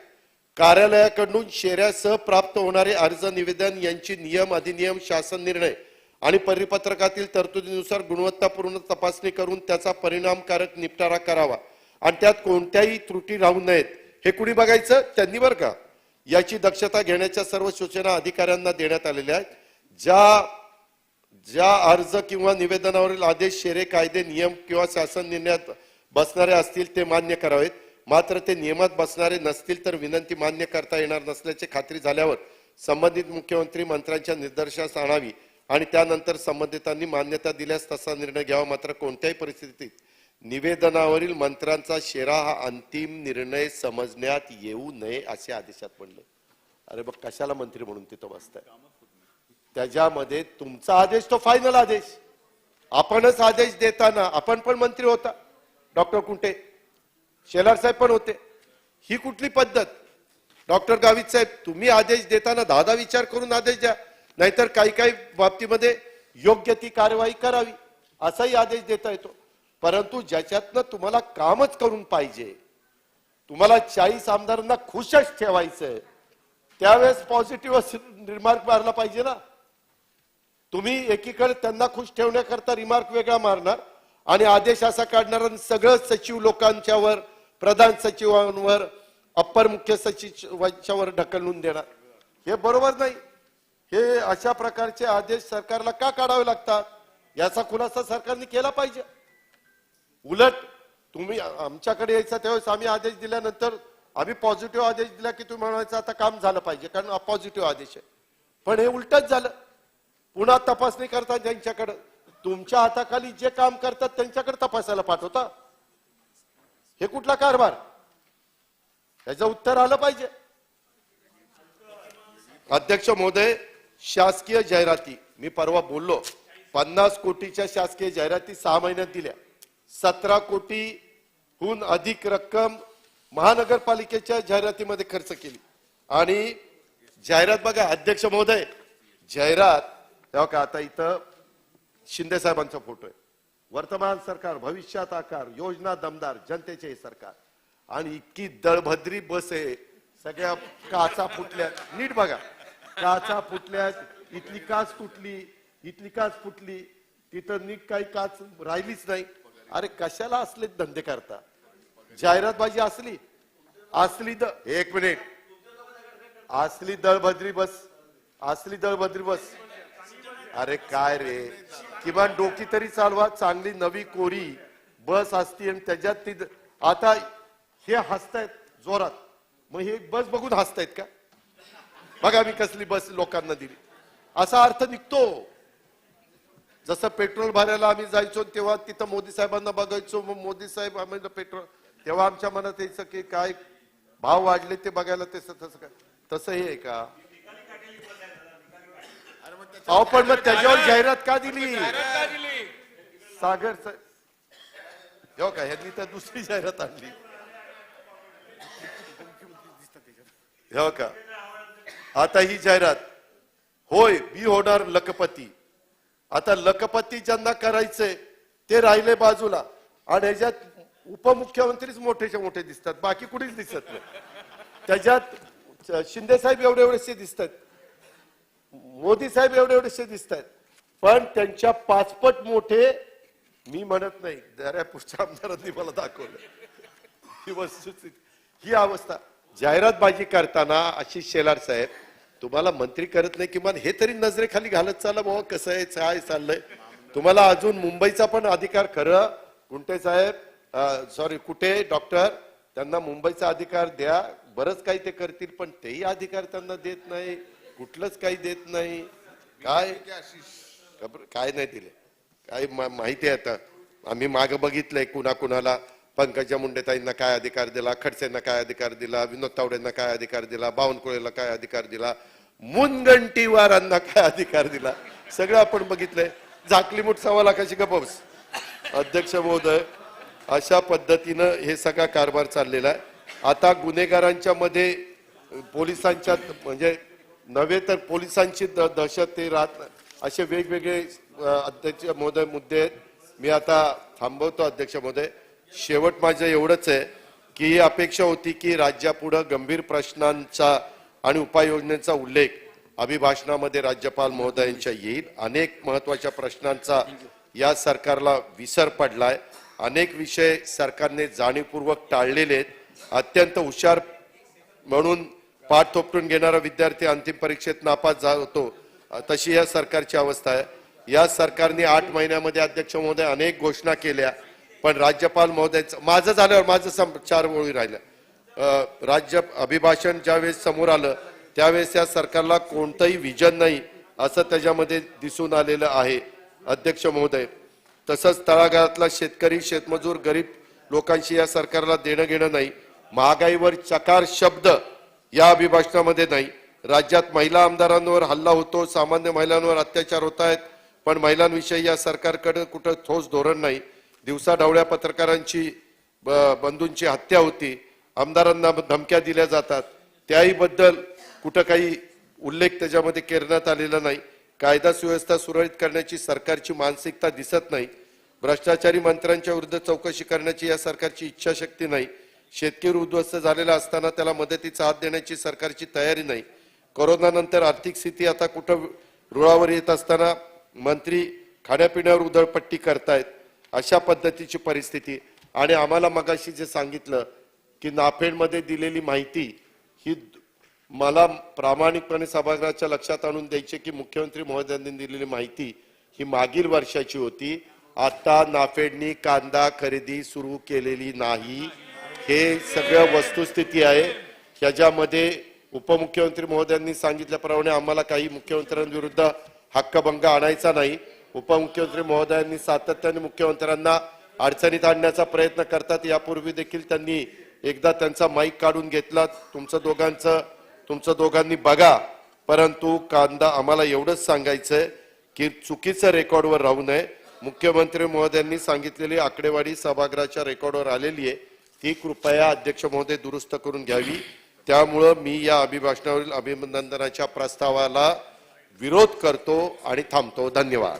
[SPEAKER 1] कार्यालयाकडून शेऱ्यासह प्राप्त होणारे अर्ज, निवेदन यांची नियम, अधिनियम, शासन निर्णय आणि परिपत्रकातील तरतुदीनुसार गुणवत्तापूर्ण तपासणी करून त्याचा परिणामकारक निपटारा करावा आणि त्यात कोणत्याही त्रुटी राहू नयेत. हे कुणी बघायचं? त्यांनी, बरं का. याची दक्षता घेण्याच्या सर्व सूचना अधिकाऱ्यांना देण्यात आलेल्या आहेत. ज्या अर्ज किंवा निवेदनावरील आदेश, शेरे, कायदे, नियम किंवा शासन निर्णयात बसणारे असतील ते मान्य करावेत. मात्र ते नियमात बसणारे नसतील तर विनंती मान्य करता येणार नसल्याची खात्री झाल्यावर संबंधित मुख्यमंत्री मंत्र्यांच्या निदर्शनास आणावी आणि त्यानंतर संबंधितांनी मान्यता दिल्यास तसा निर्णय घ्यावा. मात्र कोणत्याही परिस्थितीत निवेदनावरील मंत्र्यांचा शेरा हा अंतिम निर्णय समजण्यात येऊ नये असे आदेशात म्हणले. अरे बघ, कशाला मंत्री म्हणून तिथं बसताय? त्याच्यामध्ये तुमचा आदेश तो फायनल आदेश. आपणच आदेश देताना, आपण पण मंत्री होता, डॉक्टर कुंटे, शेलार साहेब पण होते. ही कुठली पद्धत? डॉक्टर गावित साहेब, तुम्ही आदेश देताना 10 विचार करून आदेश द्या, नाहीतर काही काही बाबतीमध्ये योग्य ती कार्यवाही करावी असाही आदेश देता येतो. परंतु ज्याच्यातनं तुम्हाला कामच करून पाहिजे, तुम्हाला 40 आमदारांना खुशच ठेवायचंय, त्यावेळेस पॉझिटिव्ह रिमार्क मारला पाहिजे ना. तुम्ही एकीकडे त्यांना खुश ठेवण्याकरता रिमार्क वेगळा मारणार आणि आदेश असा काढणार आणि सगळं सचिव लोकांच्यावर, प्रधान सचिवांवर, अप्पर मुख्य सचिवांच्यावर ढकलून देणार. हे बरोबर नाही. हे अशा प्रकारचे आदेश सरकारला का काढावे लागतात याचा खुलासा सरकारने केला पाहिजे. उलट तुम्ही आमच्याकडे यायचा त्यावेळेस आम्ही आदेश दिल्यानंतर आम्ही पॉझिटिव्ह आदेश दिला की तुम्ही म्हणायचं आता काम झालं पाहिजे, कारण पॉझिटिव्ह आदेश आहे. पण हे उलटच झालं. पुन्हा तपासणी करता ज्यांच्याकडे, तुमच्या हाताखाली जे काम करतात त्यांच्याकडे तपासायला पाठवता. हे कुठला कारभार? याचं उत्तर आलं पाहिजे. अध्यक्ष महोदय, शासकीय जाहिराती, मी परवा बोललो, 50 कोटीच्या शासकीय जाहिराती 6 महिन्यात दिल्या. 17 कोटीहून अधिक रक्कम महानगरपालिकेच्या जाहिरातीमध्ये खर्च केली. आणि जाहिरात बघा अध्यक्ष महोदय, जाहिरात तेव्हा का आता इथं शिंदे साहेबांचा फोटो आहे. वर्तमान सरकार भविष्यात आकार, योजना दमदार, जनतेचे हे सरकार. आणि इतकी दळभद्री बस आहे, सगळ्या काचा फुटल्या. नीट बघा, काचा फुटल्या, इथली काच तुटली, इथली काच फुटली, तिथं नीट काही काच राहिलीच नाही. अरे कशाला असले धंदे करता? जाहिरातबाजी असली असली एक मिनिट, असली दळभद्री बस, असली दळभद्री बस. अरे काय रे, किमान डोकी तरी चालवा. चांगली नवी कोरी बस असती आणि त्याच्यात ती. आता हे हसतायत जोरात, मग हे बस बघून हसतायत का? बघा मी कसली बस लोकांना दिली, असा अर्थ निघतो. जसं पेट्रोल भरायला आम्ही जायचो तेव्हा तिथं मोदी साहेबांना बघायचो, मग मोदी साहेब आम्ही पेट्रोल, तेव्हा आमच्या मनात यायचं की काय भाव वाढले ते बघायला. तसं काय तसं हे आहे का? अहो पण मग त्याच्यावर जाहिरात का दिली? सागर हो का, ह्यांनी तर दुसरी जाहिरात आणली हो का. आता ही जाहिरात, होय मी होणार लखपती. आता लखपती ज्यांना करायचंय ते राहिले बाजूला, आणि ह्याच्यात उपमुख्यमंत्रीच मोठेच्या मोठे दिसतात, बाकी कुठेच दिसत नाही. त्याच्यात शिंदे साहेब एवढे एवढेसे दिसतात, मोदी साहेब एवढे एवढेसे दिसत आहेत, पण त्यांच्या पाचपट मोठे मी म्हणत नाही. जरा पुढच्या आमदारांनी मला दाखवलं ही वस्तुस्थिती, ही अवस्था. जाहिरातबाजी करताना आशिष शेलार साहेब तुम्हाला मंत्री करत नाही, किमान हे तरी नजरेखाली घालत चाला बाबा कसं आहे काय चाललंय. तुम्हाला अजून मुंबईचा पण अधिकार, खरं कुंटे साहेब सॉरी कुठे डॉक्टर, त्यांना मुंबईचा अधिकार द्या, बरंच काही ते करतील, पण तेही अधिकार त्यांना देत नाही, कुठलंच काही देत नाही. काय काय नाही दिले, काय माहिती आहे. आता आम्ही माग बघितलंय कुणाला, पंकजा मुंडेताईंना काय अधिकार दिला, खडसेंना काय अधिकार दिला, विनोद तावडेंना काय अधिकार दिला, बावनकुळेला काय अधिकार दिला, मुनगंटीवारांना काय अधिकार दिला, सगळं आपण बघितलंय. झाकली मुठ 1.25 लाखाची गपस. अध्यक्ष महोदय, अशा पद्धतीनं हे सगळा कारभार चाललेला आहे. आता गुन्हेगारांच्या मध्ये पोलिसांच्या म्हणजे नव्हे तर पोलिसांची दहशत ते राहत, असे वेगवेगळे अध्यक्ष महोदय मुद्दे आहेत. मी आता थांबवतो अध्यक्ष महोदय. शेवट माझं एवढंच आहे की ही अपेक्षा होती की राज्यापुढे गंभीर प्रश्नांचा आणि उपाययोजनांचा उल्लेख अभिभाषणामध्ये राज्यपाल महोदयांच्या येईल. अनेक महत्वाच्या प्रश्नांचा या सरकारला विसर पडलाय. अनेक विषय सरकारने जाणीवपूर्वक टाळलेले आहेत. अत्यंत हुशार म्हणून पाठ थोपटून घेणारा विद्यार्थी अंतिम परीक्षेत नापास होतो, तशी या सरकारची अवस्था आहे. या सरकारने 8 महिन्यामध्ये अध्यक्ष महोदय अनेक घोषणा केल्या, पण राज्यपाल महोदयांचं माझं झाल्यावर माझं 4 ओळी राहिल्या. राज्य अभिभाषण ज्यावेळेस समोर आलं त्यावेळेस या सरकारला कोणतंही विजन नाही असं त्याच्यामध्ये दिसून आलेलं आहे अध्यक्ष महोदय. तसंच तळागाळातला शेतकरी, शेतमजूर, गरीब लोकांशी या सरकारला देणं घेणं नाही. महागाईवर चकार शब्द या अभिभाषणामध्ये नाही. राज्यात महिला आमदारांवर हल्ला होतो, सामान्य महिलांवर अत्याचार होत आहेत, पण महिलांविषयी या सरकारकडे कुठं ठोस धोरण नाही. दिवसाढवळ्या पत्रकारांची बंधूंची हत्या होती, आमदारांना धमक्या दिल्या जातात, त्याही बद्दल कुठं काही उल्लेख त्याच्यामध्ये करण्यात आलेला नाही. कायदा सुव्यवस्था सुरळीत करण्याची सरकारची मानसिकता दिसत नाही. भ्रष्टाचारी मंत्र्यांच्या विरुद्ध चौकशी करण्याची या सरकारची इच्छाशक्ती नाही. शेतकरी उद्ध्वस्त झालेला असताना त्याला मदतीचा हात देण्याची सरकारची तयारी नाही. कोरोनानंतर आर्थिक स्थिती आता कुठं रुळावर येत असताना मंत्री खाण्यापिण्यावर उधळपट्टी करतायत, अशा पद्धतीची परिस्थिती. आणि आम्हाला मगाशी जे सांगितलं की नाफेडमध्ये दिलेली माहिती ही मला प्रामाणिकपणे सभागृहाच्या लक्षात आणून द्यायचे की मुख्यमंत्री महोदयांनी दिलेली माहिती ही मागील वर्षाची होती. आता नाफेडनी कांदा खरेदी सुरू केलेली नाही. हे सगळं वस्तुस्थिती आहे. ह्याच्यामध्ये उपमुख्यमंत्री महोदयांनी सांगितल्याप्रमाणे आम्हाला काही मुख्यमंत्र्यांविरुद्ध हक्कभंग आणायचा नाही. उपमुख्यमंत्री महोदयांनी सातत्याने मुख्यमंत्र्यांना अडचणीत आणण्याचा प्रयत्न करतात. यापूर्वी देखील त्यांनी एकदा त्यांचा माईक काढून घेतला. तुमचं दोघांनी बघा, परंतु कांदा आम्हाला एवढंच सांगायचंय की चुकीचं रेकॉर्डवर राहू नये. मुख्यमंत्री महोदयांनी सांगितलेली आकडेवारी सभागृहाच्या रेकॉर्डवर आलेली आहे, ती कृपया अध्यक्ष महोदय दुरुस्त करून घ्यावी. त्यामुळं मी या अभिभाषणावरील अभिनंदनाच्या प्रस्तावाला विरोध करतो आणि थांबतो. धन्यवाद.